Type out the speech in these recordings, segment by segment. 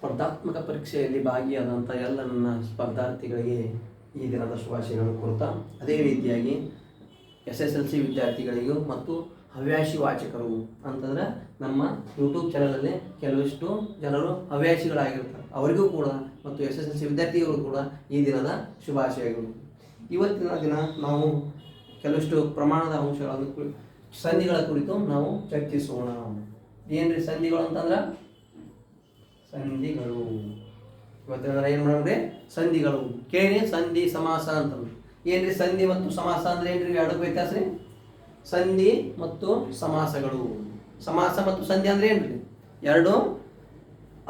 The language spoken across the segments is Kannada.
ಸ್ಪರ್ಧಾತ್ಮಕ ಪರೀಕ್ಷೆಯಲ್ಲಿ ಭಾಗಿಯಾದಂಥ ಎಲ್ಲ ನನ್ನ ಸ್ಪರ್ಧಾರ್ಥಿಗಳಿಗೆ ಈ ದಿನದ ಶುಭಾಶಯಗಳನ್ನು ಕೋರುತ್ತಾ, ಅದೇ ರೀತಿಯಾಗಿ SSLC ವಿದ್ಯಾರ್ಥಿಗಳಿಗೂ ಮತ್ತು ಹವ್ಯಾಸಿ ವಾಚಕರು ಅಂತಂದರೆ ನಮ್ಮ ಯೂಟ್ಯೂಬ್ ಚಾನಲಲ್ಲಿ ಕೆಲವಿಷ್ಟು ಜನರು ಹವ್ಯಾಸಿಗಳಾಗಿರ್ತಾರೆ, ಅವರಿಗೂ ಕೂಡ ಮತ್ತು SSLC ವಿದ್ಯಾರ್ಥಿಗಳು ಕೂಡ ಈ ದಿನದ ಶುಭಾಶಯಗಳು. ಇವತ್ತಿನ ದಿನ ನಾವು ಕೆಲವಿಷ್ಟು ಪ್ರಮಾಣದ ಅಂಶಗಳನ್ನು ಸಂಧಿಗಳ ಕುರಿತು ನಾವು ಚರ್ಚಿಸೋಣ. ಏನ್ರಿ ಸಂಧಿಗಳು ಅಂತಂದ್ರೆ ಸಂಧಿಗಳು. ಇವತ್ತಿನ ಏನು ಮಾಡೋಣ್ರಿ? ಸಂಧಿಗಳು. ಕೇಳಿ, ಸಂಧಿ ಸಮಾಸ ಅಂತಂದ್ರೆ ಏನ್ರಿ? ಸಂಧಿ ಮತ್ತು ಸಮಾಸ ಅಂದ್ರೆ ಏನ್ರಿ? ಎರಡಕ್ಕೂ ವ್ಯತ್ಯಾಸ ರೀ. ಸಂಧಿ ಮತ್ತು ಸಮಾಸಗಳು. ಸಮಾಸ ಮತ್ತು ಸಂಧಿ ಅಂದ್ರೆ ಏನ್ರಿ? ಎರಡು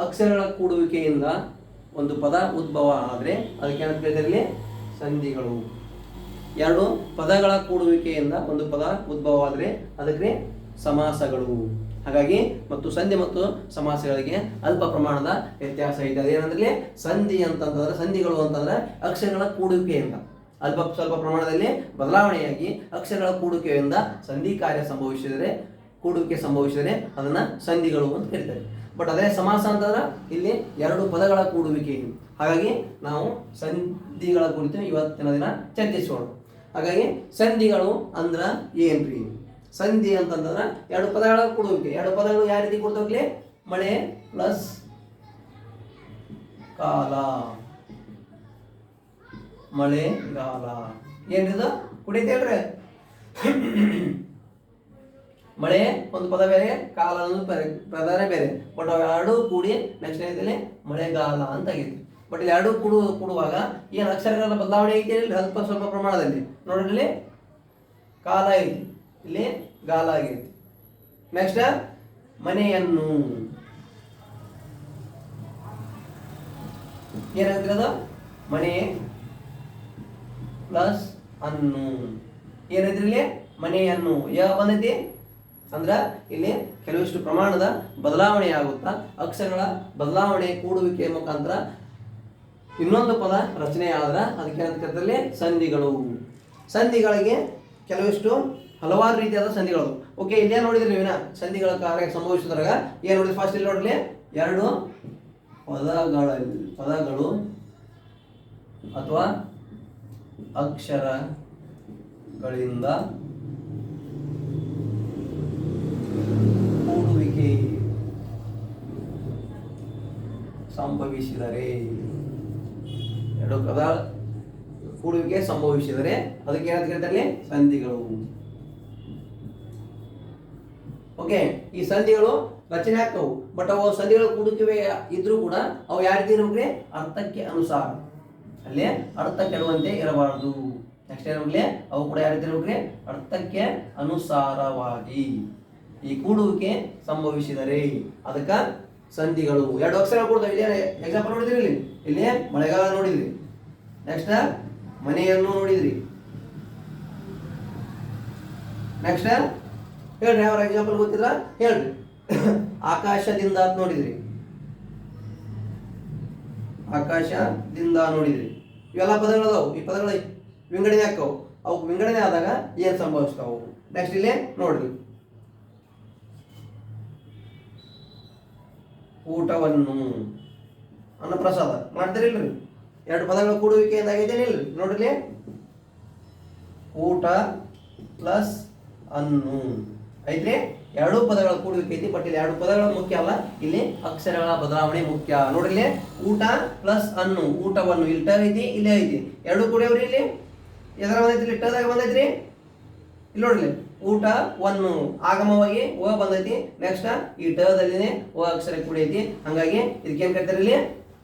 ಅಕ್ಷರಗಳ ಕೂಡುವಿಕೆಯಿಂದ ಒಂದು ಪದ ಉದ್ಭವ ಆದರೆ ಅದಕ್ಕೆ ಏನಂತ ಕರೀತಾರೆ? ಸಂಧಿಗಳು. ಎರಡು ಪದಗಳ ಕೂಡುವಿಕೆಯಿಂದ ಒಂದು ಪದ ಉದ್ಭವ ಆದರೆ ಅದಕ್ಕೆ ಸಮಾಸಗಳು. ಹಾಗಾಗಿ ಮತ್ತು ಸಂಧಿ ಮತ್ತು ಸಮಾಸಗಳಿಗೆ ಅಲ್ಪ ಪ್ರಮಾಣದ ವ್ಯತ್ಯಾಸ ಇದೆ. ಅದೇನಂದ್ರೆ ಸಂಧಿ ಅಂತಂದ್ರೆ, ಸಂಧಿಗಳು ಅಂತಂದ್ರೆ ಅಕ್ಷರಗಳ ಕೂಡುವಿಕೆಯಿಂದ ಸ್ವಲ್ಪ ಪ್ರಮಾಣದಲ್ಲಿ ಬದಲಾವಣೆಯಾಗಿ ಅಕ್ಷರಗಳ ಕೂಡುವಿಕೆಯಿಂದ ಸಂಧಿ ಕಾರ್ಯ ಸಂಭವಿಸಿದರೆ, ಕೂಡುವಿಕೆ ಸಂಭವಿಸಿದರೆ ಅದನ್ನ ಸಂಧಿಗಳು ಅಂತ ಕರೀತಾರೆ. ಬಟ್ ಅದೇ ಸಮಾಸ ಅಂತಂದ್ರೆ ಇಲ್ಲಿ ಎರಡು ಪದಗಳ ಕೂಡುವಿಕೆ. ಹಾಗಾಗಿ ನಾವು ಸಂಧಿಗಳ ಕುರಿತು ಇವತ್ತಿನ ದಿನ ಚರ್ಚಿಸೋಣ. ಹಾಗಾಗಿ ಸಂಧಿಗಳು ಅಂದ್ರ ಏನ್ರಿ? ಸಂಧಿ ಅಂತಂದ್ರೆ ಎರಡು ಪದಗಳ ಕೂಡುವಿಕೆ. ಎರಡು ಪದಗಳು ಯಾವ ರೀತಿ ಕೊಡ್ತಾವ್ಲಿ? ಮಳೆ ಪ್ಲಸ್ ಕಾಲ. ಮಳೆಗಾಲ ಏನ್ರಿದ? ಕುಡಿತೇಳ್ರಿ. ಮಳೆ ಒಂದು ಪದ ಬೇರೆ, ಕಾಲ ಅನ್ನೋದು ಪದ ಬೇರೆ. ಬಟ್ ಅವೆರಡೂ ಕೂಡಿ ನೆಕ್ಸ್ಟ್ ಏನಿದೆ? ಮಳೆಗಾಲ ಅಂತ ಆಗೈತಿ. ಬಟ್ ಇಲ್ಲಿ ಎರಡು ಕೂಡುವಾಗ ಏನು ಅಕ್ಷರಗಳ ಬದಲಾವಣೆ ಐತಿ ಇಲ್ಲಿ ಸ್ವಲ್ಪ ಪ್ರಮಾಣದಲ್ಲಿ. ನೋಡ್ರಿ, ಇಲ್ಲಿ ಕಾಲ ಐತಿ, ಇಲ್ಲಿ ಗಾಲ ಆಗೈತಿ. ನೆಕ್ಸ್ಟ್ ಮನೆಯನ್ನು ಏನಾಗ್ತಿರೋದು? ಮನೆ ಪ್ಲಸ್ ಅನ್ನು. ಏನೈತ್ರಿ ಇಲ್ಲಿ? ಮನೆಯನ್ನು. ಯಾವ ಬಂದೈತಿ ಅಂದ್ರ ಇಲ್ಲಿ ಕೆಲವಿಷ್ಟು ಪ್ರಮಾಣದ ಬದಲಾವಣೆ ಆಗುತ್ತಾ ಅಕ್ಷರಗಳ ಬದಲಾವಣೆ ಕೂಡುವಿಕೆ ಮುಖಾಂತರ ಇನ್ನೊಂದು ಪದ ರಚನೆ ಆದ್ರ ಅದಕ್ಕೆ ಏನಂತ ಸಂಧಿಗಳು. ಸಂಧಿಗಳಿಗೆ ಕೆಲವಿಷ್ಟು ಹಲವಾರು ರೀತಿಯಾದ ಸಂಧಿಗಳು. ಓಕೆ, ಇಲ್ಲೇ ನೋಡಿದ್ರಿ ನೀವಿನ ಸಂಧಿಗಳ ಕಾರ್ಯ ಸಂಭವಿಸಿದಾಗ ಏನ್ ನೋಡಿದ್ರಿ? ಫಸ್ಟ್ ಇಲ್ಲಿ ನೋಡ್ರಿ, ಎರಡು ಪದಗಳು ಅಥವಾ ಅಕ್ಷರಗಳಿಂದ ಕೂಡುವಿಕೆ ಸಂಭವಿಸಿದರೆ, ಎರಡು ಪದ ಕೂಡುವಿಕೆ ಸಂಭವಿಸಿದರೆ ಅದಕ್ಕೆ ಏನಂತ ಕರೀತಾರೆ? ಸಂಧಿಗಳು. ಓಕೆ, ಈ ಸಂಧಿಗಳು ರಚನೆ ಆಗ್ತವು. ಬಟ್ ಅವು ಸಂಧಿಗಳು ಕೂಡುತ್ತವೆ ಇದ್ರೂ ಕೂಡ ಅವು ಯಾವ ರೀತಿ ಇರಬೇಕ್ರಿ? ಅರ್ಥಕ್ಕೆ ಅನುಸಾರ. ಅಲ್ಲೇ ಅರ್ಥ ಕೆಡುವಂತೆ ಇರಬಾರದು. ನೆಕ್ಸ್ಟ್ ಏನಾಗ್ಲಿ? ಅವು ಕೂಡ ಯಾವ ರೀತಿ ಇರಬೇಕ್ರಿ? ಅರ್ಥಕ್ಕೆ ಅನುಸಾರವಾಗಿ ಈ ಕೂಡುವಿಕೆ ಸಂಭವಿಸಿದರೆ ಅದಕ್ಕ ಸಂಧಿಗಳು. ಎರಡು ಅಕ್ಷರ ಕೊಡ್ತಾವೆ. ಇಲ್ಲಿ ಎಕ್ಸಾಂಪಲ್ ನೋಡಿದ್ರಿ, ಇಲ್ಲಿ ಮಳೆಗಾಲ ನೋಡಿದ್ರಿ, ನೆಕ್ಸ್ಟ್ ಮನೆಯನ್ನು ನೋಡಿದ್ರಿ. ನೆಕ್ಸ್ಟ್ ಹೇಳ್ರಿ, ಯಾವ ಎಕ್ಸಾಂಪಲ್ ಗೊತ್ತಿದ್ರ ಹೇಳ್ರಿ. ಆಕಾಶದಿಂದ ನೋಡಿದ್ರಿ, ಆಕಾಶದಿಂದ ನೋಡಿದ್ರಿ. ಇವೆಲ್ಲ ಪದಗಳು ಅದಾವು. ಈ ಪದಗಳ ವಿಂಗಡಣೆ ಹಾಕವು. ಅವು ವಿಂಗಡಣೆ ಆದಾಗ ಏನ್ ಸಂಭವಿಸ್ತಾವು? ನೆಕ್ಸ್ಟ್ ಇಲ್ಲಿ ನೋಡ್ರಿ, ಊಟವನ್ನು, ಅನ್ನಪ್ರಸಾದ ಮಾಡ್ತೀರಿಲ್ರಿ? ಎರಡು ಪದಗಳ ಕೂಡುವಿಕೆಯಿಂದ ಆಗೈತೇನಿಲ್ರಿ? ನೋಡ್ರಿ, ಊಟ ಪ್ಲಸ್ ಅನ್ನು ಐತ್ರಿ. ಎರಡು ಪದಗಳ ಕೂಡುವಿಕೆ ಐತಿ. ಬಟ್ ಇಲ್ಲಿ ಎರಡು ಪದಗಳ ಮುಖ್ಯ ಅಲ್ಲ, ಇಲ್ಲಿ ಅಕ್ಷರಗಳ ಬದಲಾವಣೆ ಮುಖ್ಯ. ನೋಡ್ರಿ, ಊಟ ಪ್ಲಸ್ ಅನ್ನು, ಊಟವನ್ನು. ಇಲ್ಲಿ ಟ ಐತಿ, ಇಲ್ಲೇ ಐತಿ, ಎರಡು ಕೂಡವ್ರಿ. ಇಲ್ಲಿ ಎದರ ಬಂದೈತಿ? ಇಲ್ಲಿ ಟದಾಗ ಬಂದೈತ್ರಿ. ಇಲ್ಲಿ ನೋಡ್ರಿ, ಊಟವನ್ನು ಆಗಮವಾಗಿ ಓ ಬಂದೈತಿ. ನೆಕ್ಸ್ಟ್ ಈ ಟದಲ್ಲಿನೇ ಓ ಅಕ್ಷರ ಕೂಡೈತಿ. ಹಂಗಾಗಿ ಇದಕ್ಕೆ ಏನ್ ಕರೀತಾರೆ? ಇಲ್ಲಿ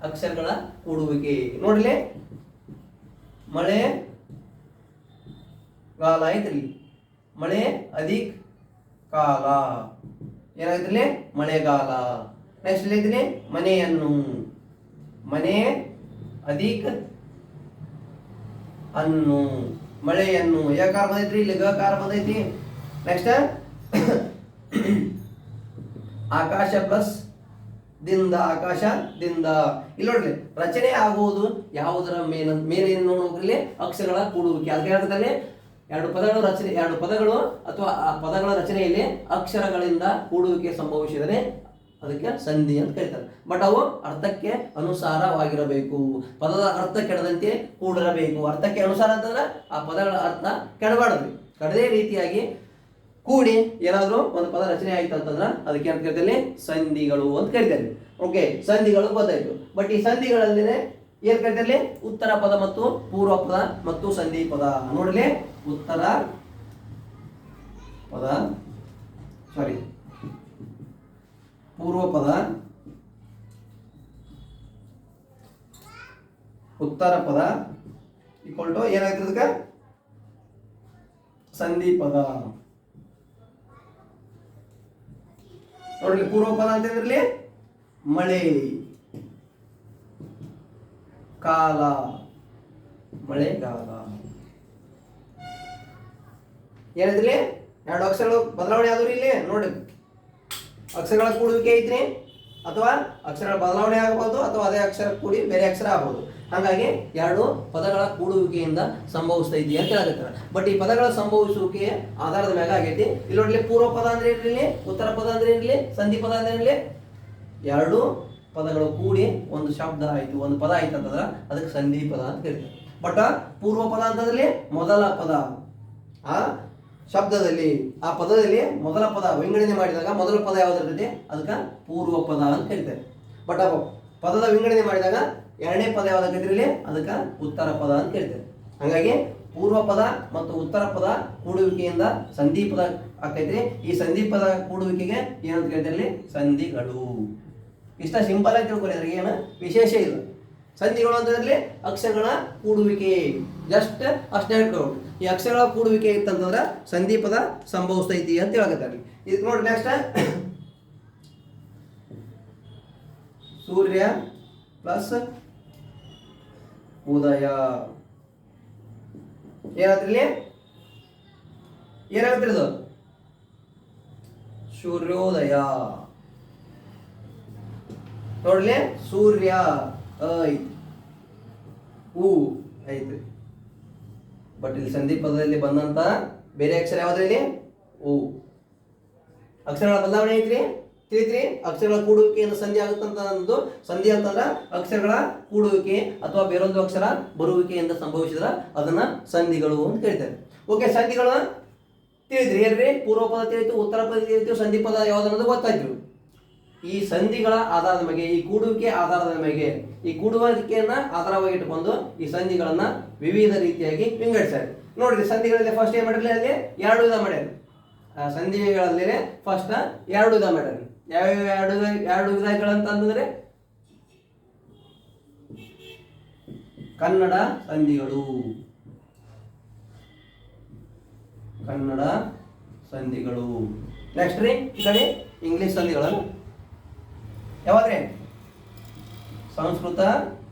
ಅಕ್ಷರಗಳ ಕೂಡುವಿಕೆ. ನೋಡ್ರಿ, ಮಳೆ ಗಾಲ ಐತ್ರಿ. ಮಳೆ ಅಧಿಕ್ ಕಾಲ ಏನಾಗೈತ್ರಿ? ಮಳೆಗಾಲ. ನೆಕ್ಸ್ಟ್ ಇಲ್ಲಿ ಐತ್ರಿ ಮನೆಯನ್ನು, ಮನೆ ಅಧಿಕ್ ಅನ್ನು, ಮಳೆಯನ್ನು. ಯಾಕಾರ ಬಂದೈತ್ರಿ? ಇಲ್ಲಿ ಗಾರ ಬಂದೈತಿ. ನೆಕ್ಸ್ಟ್ ಆಕಾಶ ಪ್ಲಸ್ ದಿಂದ, ಆಕಾಶದಿಂದ. ಇಲ್ಲಿ ನೋಡ್ರಿ, ರಚನೆ ಆಗುವುದು ಯಾವುದರ ಮೇಲೆ ನೋಡ್ರಿ? ಅಕ್ಷರಗಳ ಕೂಡುವಿಕೆ. ಅದಕ್ಕೆ ಹೇಳ್ತಾರೆ ಎರಡು ಪದಗಳು ರಚನೆ, ಎರಡು ಪದಗಳು ಅಥವಾ ಆ ಪದಗಳ ರಚನೆಯಲ್ಲಿ ಅಕ್ಷರಗಳಿಂದ ಕೂಡುವಿಕೆ ಸಂಭವಿಸಿದರೆ ಅದಕ್ಕೆ ಸಂಧಿ ಅಂತ ಕರೀತಾರೆ. ಬಟ್ ಅವು ಅರ್ಥಕ್ಕೆ ಅನುಸಾರವಾಗಿರಬೇಕು, ಪದದ ಅರ್ಥ ಕೆಡದಂತೆ ಕೂಡಿರಬೇಕು. ಅರ್ಥಕ್ಕೆ ಅನುಸಾರ ಅಂತಂದ್ರೆ ಆ ಪದಗಳ ಅರ್ಥ ಕೆಡಬಾರ್ದು, ಕಡದೇ ರೀತಿಯಾಗಿ ಕೂಡಿ ಏನಾದರೂ ಒಂದು ಪದ ರಚನೆ ಆಯ್ತು ಅಂತಂದ್ರೆ ಅದಕ್ಕೆ ಅಂತ ಕರಿತಾರೆ ಸಂಧಿಗಳು ಅಂತ ಕರಿತಾರೆ. ಓಕೆ, ಸಂಧಿಗಳು ಗೊತ್ತಾಯ್ತು. ಬಟ್ ಈ ಸಂಧಿಗಳಲ್ಲಿ ಏನ್ ಕರಿತಾರೆ? ಉತ್ತರ ಪದ ಮತ್ತು ಪೂರ್ವ ಪದ ಮತ್ತು ಸಂಧಿ ಪದ. ನೋಡಲಿ, ಉತ್ತರ ಪದ, ಸಾರಿ ಪೂರ್ವ ಪದ, ಉತ್ತರ ಪದ ಈಕ್ವಲ್ ಟು ಏನಾಗ್ತದೆ ಅದಕ್ಕೆ? ಸಂಧಿ ಪದ. ನೋಡ್ರಿ, ಪೂರ್ವ ಪದ ಅಂತ ಹೇಳಿದ್ರಲ್ಲಿ ಮಳೆ, ಕಾಲ, ಮಳೆಗಾಲ. ಏನಿದ್ರಿ? ಎರಡು ಅಕ್ಷರಗಳು ಬದಲಾವಣೆ ಆದ್ರೂ ಇಲ್ಲಿ ನೋಡಿ, ಅಕ್ಷರಗಳ ಕೂಡುವಿಕೆ ಐತ್ರಿ, ಅಥವಾ ಅಕ್ಷರಗಳ ಬದಲಾವಣೆ ಆಗಬಹುದು, ಅಥವಾ ಅದೇ ಅಕ್ಷರ ಕೂಡಿ ಬೇರೆ ಅಕ್ಷರ ಆಗಬಹುದು. ಹಾಗಾಗಿ ಎರಡು ಪದಗಳ ಕೂಡುವಿಕೆಯಿಂದ ಸಂಭವಿಸ್ತೈತಿ ಅಂತ ಹೇಳಕತ್ತಾರೆ. ಬಟ್ ಈ ಪದಗಳ ಸಂಭವಿಸುವಿಕೆಯ ಆಧಾರದ ಮ್ಯಾಗ ಆಗೈತಿ. ಇಲ್ಲಿ ನೋಡ್ಲಿ, ಪೂರ್ವ ಪದ ಅಂದ್ರೆ ಏನಿರಲಿ, ಉತ್ತರ ಪದ ಅಂದ್ರೆ ಏನಿರಲಿ, ಸಂಧಿ ಪದ ಅಂದ್ರೆ ಏನಿರಲಿ, ಎರಡು ಪದಗಳು ಕೂಡಿ ಒಂದು ಶಬ್ದ ಆಯ್ತು, ಒಂದು ಪದ ಆಯ್ತು ಅಂತಂದ್ರೆ ಅದಕ್ಕೆ ಸಂಧಿ ಪದ ಅಂತ ಕರೀತಾರೆ. ಬಟ್ ಪೂರ್ವ ಪದ ಅಂತಂದ್ರೆ ಮೊದಲ ಪದ, ಆ ಶಬ್ದದಲ್ಲಿ ಆ ಪದದಲ್ಲಿ ಮೊದಲ ಪದ ವಿಂಗಡಣೆ ಮಾಡಿದಾಗ ಮೊದಲ ಪದ ಯಾವ್ದಿರ್ತೈತಿ ಅದಕ್ಕೆ ಪೂರ್ವ ಪದ ಅಂತ ಕರೀತಾರೆ. ಬಟ್ ಆ ಪದದ ವಿಂಗಡಣೆ ಮಾಡಿದಾಗ ಎರಡನೇ ಪದ ಯಾವ್ದಾಗೈತಿರಲಿ ಅದಕ್ಕೆ ಉತ್ತರ ಪದ ಅಂತ ಕರೀತಾರೆ. ಹಾಗಾಗಿ ಪೂರ್ವ ಪದ ಮತ್ತು ಉತ್ತರ ಪದ ಕೂಡುವಿಕೆಯಿಂದ ಸಂಧಿ ಪದ ಆಕೈತ್ರಿ. ಈ ಸಂಧಿ ಪದ ಕೂಡುವಿಕೆಗೆ ಏನಂತ ಕರೀತಾರೆ? ಸಂಧಿಗಳು. ಇಷ್ಟ ಸಿಂಪಲ್ ಆಗಿ ತಿಳ್ಕೊಳ್ಳಿ, ಅದ್ರಿಗೆ ಏನು ವಿಶೇಷ ಇಲ್ಲ. ಸಂಧಿಗಳು ಅಂತಂದ್ರೆ ಅಕ್ಷರಗಳ ಕೂಡುವಿಕೆ, ಜಸ್ಟ್ ಅಷ್ಟೇ ಹೇಳ್ಕೊಂಡು ಈ ಅಕ್ಷರಗಳ ಕೂಡುವಿಕೆ ಇತ್ತಂತಂದ್ರೆ ಸಂಧಿ ಪದ ಸಂಭವಿಸ್ತೈತಿ ಅಂತ ಹೇಳಕತ್ತಾರೆ. ಇದಕ್ಕೆ ನೋಡಿ, ನೆಕ್ಸ್ಟ್ ಸೂರ್ಯ ಪ್ಲಸ್ ಉದಯ ಏನಾಗ್ತಿರ್ಲಿ? ಏನಾಗತ್ರಿ ಇದು? ಸೂರ್ಯೋದಯ. ನೋಡ್ಲಿ, ಸೂರ್ಯ ಐತ್, ಹೂ ಐತ್ರಿ. ಬಟ್ ಇಲ್ಲಿ ಸಂಧಿ ಪದದಲ್ಲಿ ಬಂದಂತ ಬೇರೆ ಅಕ್ಷರ ಯಾವ್ದ್ರಲ್ಲಿ? ಓ. ಅಕ್ಷರಗಳ ಬದಲಾವಣೆ ಐತ್ರಿ, ತಿಳಿತ್ರಿ. ಅಕ್ಷರಗಳ ಕೂಡುವಿಕೆಯಿಂದ ಸಂಧಿ ಆಗುತ್ತಂತ ಒಂದು ಸಂಧಿ ಅಂತಂದ್ರ ಅಕ್ಷರಗಳ ಕೂಡುವಿಕೆ ಅಥವಾ ಬೇರೊಂದು ಅಕ್ಷರ ಬರುವಿಕೆಯಿಂದ ಸಂಭವಿಸಿದ್ರ ಅದನ್ನ ಸಂಧಿಗಳು ಅಂತ ಕರೀತಾರೆ. ಓಕೆ, ಸಂಧಿಗಳ ತಿಳಿದ್ರಿ ಏನ್ರಿ? ಪೂರ್ವ ಪದ ತಿಳಿತು, ಉತ್ತರ ಪದ ತಿಳಿತು, ಸಂಧಿ ಪದ ಯಾವ್ದನ್ನೋದು ಗೊತ್ತಾಯ್ತು. ಈ ಸಂಧಿಗಳ ಆಧಾರದ ಮೇಲೆ, ಈ ಕೂಡುವಿಕೆ ಆಧಾರದ ಮೇಲೆ, ಈ ಕೂಡುವಿಕೆಯನ್ನ ಆಧಾರವಾಗಿ ಇಟ್ಟುಕೊಂಡು ಈ ಸಂಧಿಗಳನ್ನ ವಿವಿಧ ರೀತಿಯಾಗಿ ವಿಂಗಡಿಸ್ತಾರೆ. ನೋಡ್ರಿ, ಸಂಧಿಗಳಲ್ಲಿ ಫಸ್ಟ್ ಏನ್ ಮಾಡಿರ್ಲಿ? ಅಲ್ಲಿ ಎರಡು ವಿಧ ಮಾಡ್ಯಾರ. ಸಂಧಿಗಳಲ್ಲಿ ಫಸ್ಟ್ ಎರಡು ವಿಧ ಮಾಡ್ಯಾರ. ಯಾವ್ಯಾವ ಎರಡು ವಿಧಗಳಂತಂದ್ರೆ ಕನ್ನಡ ಸಂಧಿಗಳು, ಕನ್ನಡ ಸಂಧಿಗಳು. ನೆಕ್ಸ್ಟ್ ರೀ, ಈ ಕಡೆ ಇಂಗ್ಲಿಷ್ ಸಂಧಿಗಳನ್ನು ಯಾವಾದ್ರೆ ಸಂಸ್ಕೃತ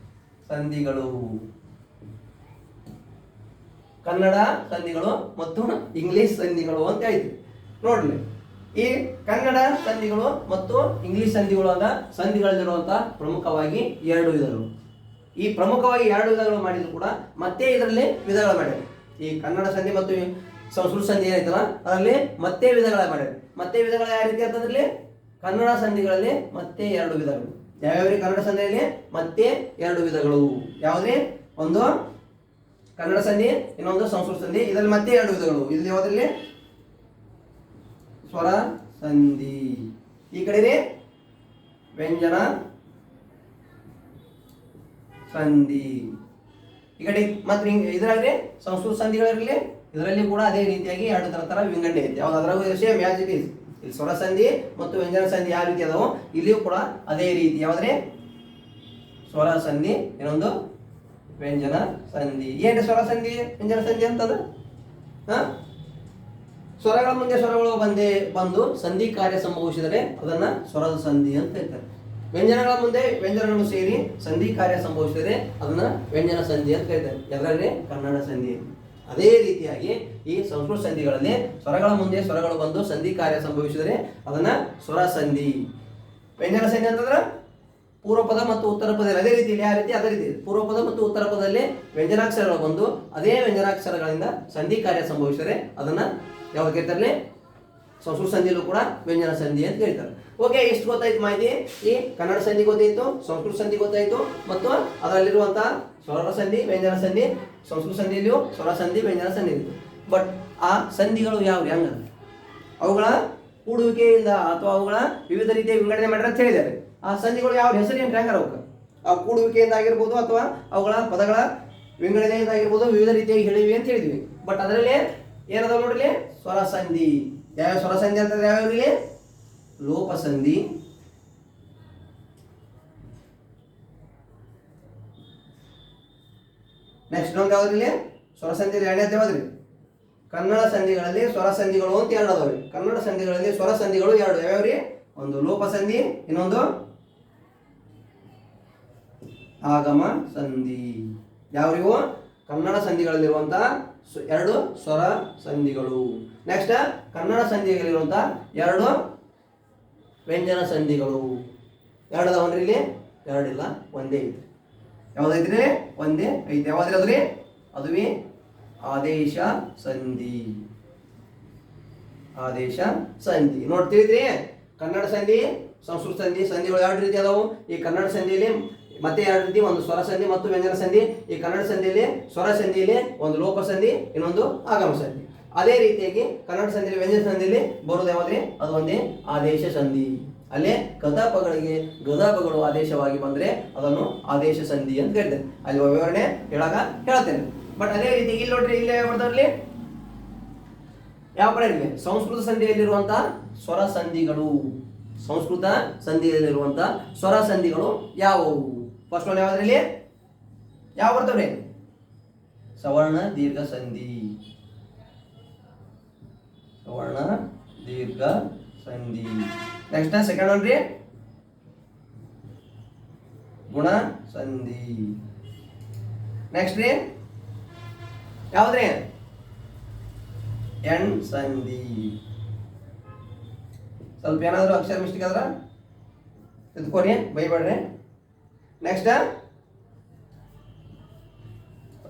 ಸಂಧಿಗಳು, ಕನ್ನಡ ಸಂಧಿಗಳು ಮತ್ತು ಇಂಗ್ಲಿಷ್ ಸಂಧಿಗಳು ಅಂತ ಹೇಳಿದ್ವಿ. ನೋಡ್ಲಿ, ಈ ಕನ್ನಡ ಸಂಧಿಗಳು ಮತ್ತು ಇಂಗ್ಲಿಷ್ ಸಂಧಿಗಳು ಅಂತ ಸಂಧಿಗಳಲ್ಲಿರುವಂತಹ ಪ್ರಮುಖವಾಗಿ ಎರಡು ವಿಧಗಳು. ಈ ಪ್ರಮುಖವಾಗಿ ಎರಡು ವಿಧಗಳು ಮಾಡಿದ್ರು ಕೂಡ ಮತ್ತೆ ಇದರಲ್ಲಿ ವಿಧಗಳು ಮಾಡ್ಯಾರ. ಈ ಕನ್ನಡ ಸಂಧಿ ಮತ್ತು ಸಂಸ್ಕೃತ ಸಂಧಿ ಏನೈತಲ್ಲ ಅದರಲ್ಲಿ ಮತ್ತೆ ವಿಧಗಳ ಮಾಡ್ಯಾರ. ಮತ್ತೆ ವಿಧಗಳು ಯಾವ ರೀತಿ ಅಂತಂದ್ರಲ್ಲಿ ಕನ್ನಡ ಸಂಧಿಗಳಲ್ಲಿ ಮತ್ತೆ ಎರಡು ವಿಧಗಳು. ಯಾವ್ಯಾವ್ರಿ? ಕನ್ನಡ ಸಂಧಿಯಲ್ಲಿ ಮತ್ತೆ ಎರಡು ವಿಧಗಳು. ಯಾವ್ದ್ರಿ? ಒಂದು ಕನ್ನಡ ಸಂಧಿ, ಇನ್ನೊಂದು ಸಂಸ್ಕೃತ ಸಂಧಿ. ಇದರಲ್ಲಿ ಮತ್ತೆ ಎರಡು ವಿಧಗಳು. ಇಲ್ಲಿ ಯಾವ್ದ್ರಲ್ಲಿ? ಸ್ವರ ಸಂಧಿ. ಈ ಕಡೆ ರೀ ವ್ಯಂಜನ ಸಂಧಿ. ಈ ಕಡೆ ಮತ್ತೆ ಇದ್ರಾಗ್ರಿ ಸಂಸ್ಕೃತ ಸಂಧಿಗಳಿರಲಿ, ಇದರಲ್ಲಿ ಕೂಡ ಅದೇ ರೀತಿಯಾಗಿ ಎರಡು ತರ ವಿಂಗಡಣೆ ಐತೆ. ಯಾವ್ದಾದ್ರಾಗ ಸೇಮ್ ಆಸ್ ಇಟ್ ಈಸ್. ಇಲ್ಲಿ ಸ್ವರ ಸಂಧಿ ಮತ್ತು ವ್ಯಂಜನ ಸಂಧಿ ಯಾವ ರೀತಿ ಅದಾವೋ ಇಲ್ಲಿಯೂ ಕೂಡ ಅದೇ ರೀತಿ. ಯಾವ್ದ್ರೆ? ಸ್ವರ ಸಂಧಿ, ಇನ್ನೊಂದು ವ್ಯಂಜನ ಸಂಧಿ. ಏನ್ರಿ ಸ್ವರ ಸಂಧಿ ವ್ಯಂಜನ ಸಂಧಿ ಅಂತಂದ್ರೆ ಸ್ವರಗಳ ಮುಂದೆ ಸ್ವರಗಳು ಬಂದು ಸಂಧಿ ಕಾರ್ಯ ಸಂಭವಿಸಿದರೆ ಅದನ್ನ ಸ್ವರದ ಸಂಧಿ ಅಂತ ಹೇಳ್ತಾರೆ. ವ್ಯಂಜನಗಳ ಮುಂದೆ ವ್ಯಂಜನಗಳು ಸೇರಿ ಸಂಧಿ ಕಾರ್ಯ ಸಂಭವಿಸಿದರೆ ಅದನ್ನ ವ್ಯಂಜನ ಸಂಧಿ ಅಂತ ಕರೀತಾರೆ. ಯಾವ್ದ್ರಲ್ಲಿ? ಕನ್ನಡ ಸಂಧಿ. ಅದೇ ರೀತಿಯಾಗಿ ಈ ಸಂಸ್ಕೃತ ಸಂಧಿಗಳಲ್ಲಿ ಸ್ವರಗಳ ಮುಂದೆ ಸ್ವರಗಳು ಬಂದು ಸಂಧಿ ಕಾರ್ಯ ಸಂಭವಿಸಿದರೆ ಅದನ್ನ ಸ್ವರ ಸಂಧಿ. ವ್ಯಂಜನ ಸಂಧಿ ಅಂತಂದ್ರೆ ಪೂರ್ವ ಪದ ಮತ್ತು ಉತ್ತರ ಪದ ಅದೇ ರೀತಿ ಯಾವ ರೀತಿ ಅದೇ ರೀತಿ ಪೂರ್ವ ಪದ ಮತ್ತು ಉತ್ತರ ಪದದಲ್ಲಿ ವ್ಯಂಜನಾಕ್ಷರಗಳು ಬಂದು ಅದೇ ವ್ಯಂಜನಾಕ್ಷರಗಳಿಂದ ಸಂಧಿ ಕಾರ್ಯ ಸಂಭವಿಸಿದರೆ ಅದನ್ನ ಯಾವ್ದು ಕರೀತಾರಲಿ? ಸಂಸ್ಕೃತ ಸಂಧಿಯಲ್ಲೂ ಕೂಡ ವ್ಯಂಜನ ಸಂಧಿ ಅಂತ ಹೇಳ್ತಾರೆ. ಓಕೆ, ಇಷ್ಟು ಗೊತ್ತಾಯ್ತು ಮಾಹಿತಿ. ಈ ಕನ್ನಡ ಸಂಧಿ ಗೊತ್ತಾಯ್ತು, ಸಂಸ್ಕೃತ ಸಂಧಿ ಗೊತ್ತಾಯ್ತು, ಮತ್ತು ಅದರಲ್ಲಿರುವಂತಹ ಸ್ವರ ಸಂಧಿ, ವ್ಯಂಜನ ಸಂಧಿ. ಸಂಸ್ಕೃತ ಸಂಧಿಯಲ್ಲಿಯೂ ಸ್ವರ ಸಂಧಿ, ವ್ಯಂಜನ ಸಂಧಿ ಇತ್ತು. ಬಟ್ ಆ ಸಂಧಿಗಳು ಯಾವ ಹೆಂಗ ಅವುಗಳ ಕೂಡುವಿಕೆಯಿಂದ ಅಥವಾ ಅವುಗಳ ವಿವಿಧ ರೀತಿಯ ವಿಂಗಡಣೆ ಮಾಡ್ಯಾರ ಅಂತ ಹೇಳಿದ್ದಾರೆ. ಆ ಸಂಧಿಗಳು ಯಾವ ಹೆಸರು ಏನು ಹೆಂಗಾರ ಅವಕ್ಕೆ ಆ ಕೂಡುವಿಕೆಯಿಂದ ಆಗಿರ್ಬೋದು ಅಥವಾ ಅವುಗಳ ಪದಗಳ ವಿಂಗಡಣೆಯಿಂದ ಆಗಿರ್ಬೋದು, ವಿವಿಧ ರೀತಿಯಾಗಿ ಹೇಳಿವಿ ಅಂತ ಹೇಳಿದ್ವಿ. ಬಟ್ ಅದರಲ್ಲಿ ಏನದ ನೋಡ್ರಿ, ಸ್ವರ ಸಂಧಿ. ಯಾವ ಸ್ವರ ಸಂಧಿ ಅಂತಂದ್ರೆ ಯಾವ್ಯಾವ? ಲೋಪ ಸಂಧಿ, ನೆಕ್ಸ್ಟ್ ಇನ್ನೊಂದು ಯಾವ್ದ್ರಲ್ಲಿ ಸ್ವರ ಸಂಧಿ ಎರಡನೇ ಯಾವ್ದ್ರಿ? ಕನ್ನಡ ಸಂಧಿಗಳಲ್ಲಿ ಸ್ವರ ಸಂಧಿಗಳು ಅಂತ ಎರಡು ಅದಾವ್ರಿ. ಕನ್ನಡ ಸಂಧಿಗಳಲ್ಲಿ ಸ್ವರ ಸಂಧಿಗಳು ಎರಡು ಯಾವ್ಯಾವ್ರಿ? ಒಂದು ಲೋಪ ಸಂಧಿ, ಇನ್ನೊಂದು ಆಗಮ ಸಂಧಿ. ಯಾವ್ರಿವು? ಕನ್ನಡ ಸಂಧಿಗಳಲ್ಲಿರುವಂತಹ ಎರಡು ಸ್ವರ ಸಂಧಿಗಳು. ನೆಕ್ಸ್ಟ್ ಕನ್ನಡ ಸಂಧಿಯಲ್ಲಿರುವಂತಹ ಎರಡು ವ್ಯಂಜನ ಸಂಧಿಗಳು. ಎರಡು ಅದಾವನ್ರಿ ಇಲ್ಲಿ? ಎರಡಿಲ್ಲ, ಒಂದೇ ಐತಿ. ಯಾವ್ದೈತ್ರಿ? ಒಂದೇ ಐತಿ. ಯಾವ್ದ್ರಿ ಅದ್ರಿ? ಅದುವಿ ಆದೇಶ ಸಂಧಿ. ಆದೇಶ ಸಂಧಿ ನೋಡ್ತಿದ್ರಿ. ಕನ್ನಡ ಸಂಧಿ, ಸಂಸ್ಕೃತ ಸಂಧಿ, ಸಂಧಿಗಳು ಎರಡು ರೀತಿ ಅದಾವು. ಈ ಕನ್ನಡ ಸಂಧಿಯಲ್ಲಿ ಮತ್ತೆ ಎರಡು ರೀತಿ, ಒಂದು ಸ್ವರ ಸಂಧಿ ಮತ್ತು ವ್ಯಂಜನ ಸಂಧಿ. ಈ ಕನ್ನಡ ಸಂಧಿಯಲ್ಲಿ ಸ್ವರ ಸಂಧಿಯಲ್ಲಿ ಒಂದು ಲೋಪ ಸಂಧಿ, ಇನ್ನೊಂದು ಆಗಮ ಸಂಧಿ. ಅದೇ ರೀತಿಯಾಗಿ ಕನ್ನಡ ಸಂಧಿಯಲ್ಲಿ ವ್ಯಂಜನ ಸಂಧಿಯಲ್ಲಿ ಬರುವುದು ಯಾವ್ದ್ರಿ? ಅದು ಒಂದೇ ಆದೇಶ ಸಂಧಿ. ಅಲ್ಲೇ ಗದಾಪಗಳಿಗೆ ಗದಾಪಗಳು ಆದೇಶವಾಗಿ ಬಂದ್ರೆ ಅದನ್ನು ಆದೇಶ ಸಂಧಿ ಅಂತ ಹೇಳ್ತೇನೆ. ಅಲ್ಲಿ ವಿವರಣೆ ಹೇಳಾಗ ಹೇಳ್ತೇನೆ. ಬಟ್ ಅದೇ ರೀತಿ ಇಲ್ಲಿ ನೋಡ್ರಿ, ಇಲ್ಲೇ ಬರ್ತಾವ್ರಿ ಯಾವ ಕಡೆ ಇರಲಿ? ಸಂಸ್ಕೃತ ಸಂಧಿಯಲ್ಲಿರುವಂತಹ ಸ್ವರ ಸಂಧಿಗಳು. ಸಂಸ್ಕೃತ ಸಂಧಿಯಲ್ಲಿರುವಂತಹ ಸ್ವರ ಸಂಧಿಗಳು ಯಾವುವು? ಫಸ್ಟ್ ಒನ್ ಯಾವ್ದ್ರಲ್ಲಿ ಯಾವ ಬರ್ತಾವ್ರಿ? ಸವರ್ಣ ದೀರ್ಘ ಸಂಧಿ. ಸವರ್ಣ ದೀರ್ಘ ಸಂಧಿ. ನೆಕ್ಸ್ಟ್ ಸೆಕೆಂಡ್ ಒನ್ ರೀ ಗುಣ ಸಂಧಿ. ನೆಕ್ಸ್ಟ್ ರೀ ಯಾವ್ದ್ರಿ? ಎಣ್ ಸಂಧಿ. ಸ್ವಲ್ಪ ಏನಾದ್ರು ಅಕ್ಷರ ಮಿಸ್ಟೇಕ್ ಆದ್ರ ತಿದ್ಕೋರಿ, ಬೈಬೇಡ್ರಿ. ನೆಕ್ಸ್ಟ್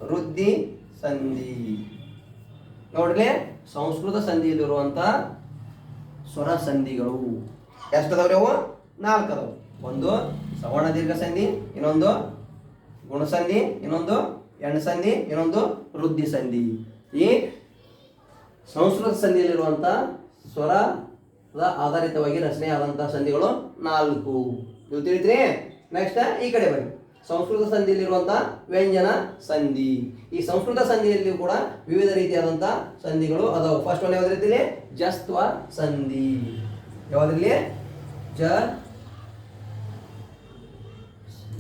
ವೃದ್ಧಿ ಸಂಧಿ. ನೋಡ್ರಿ, ಸಂಸ್ಕೃತ ಸಂಧಿಯಲ್ಲಿರುವಂತ ಸ್ವರ ಸಂಧಿಗಳು ಎಷ್ಟದವ್ರಿ? ಅವು 4 ಅದಾವ. ಒಂದು ಸವರ್ಣ ದೀರ್ಘ ಸಂಧಿ, ಇನ್ನೊಂದು ಗುಣಸಂಧಿ, ಇನ್ನೊಂದು ಎಣ್ ಸಂಧಿ, ಇನ್ನೊಂದು ವೃದ್ಧಿ ಸಂಧಿ. ಈ ಸಂಸ್ಕೃತ ಸಂಧಿಯಲ್ಲಿರುವಂತ ಸ್ವರದ ಆಧಾರಿತವಾಗಿ ರಚನೆ ಆದಂತಹ ಸಂಧಿಗಳು 4. ನೀವು ತಿಳಿದ್ರಿ? ನೆಕ್ಸ್ಟ್ ಈ ಕಡೆ ಬನ್ನಿ. ಸಂಸ್ಕೃತ ಸಂಧಿಯಲ್ಲಿರುವಂತಹ ವ್ಯಂಜನ ಸಂಧಿ. ಈ ಸಂಸ್ಕೃತ ಸಂಧಿಯಲ್ಲಿ ಕೂಡ ವಿವಿಧ ರೀತಿಯಾದಂತಹ ಸಂಧಿಗಳು ಅದಾವು. ಫಸ್ಟ್ ಒನ್ ಯಾವ್ದು ರೀತಿಯಲ್ಲಿ? ಜಸ್ತ್ವ ಸಂಧಿ. ಯಾವ್ದ್ರಲ್ಲಿ?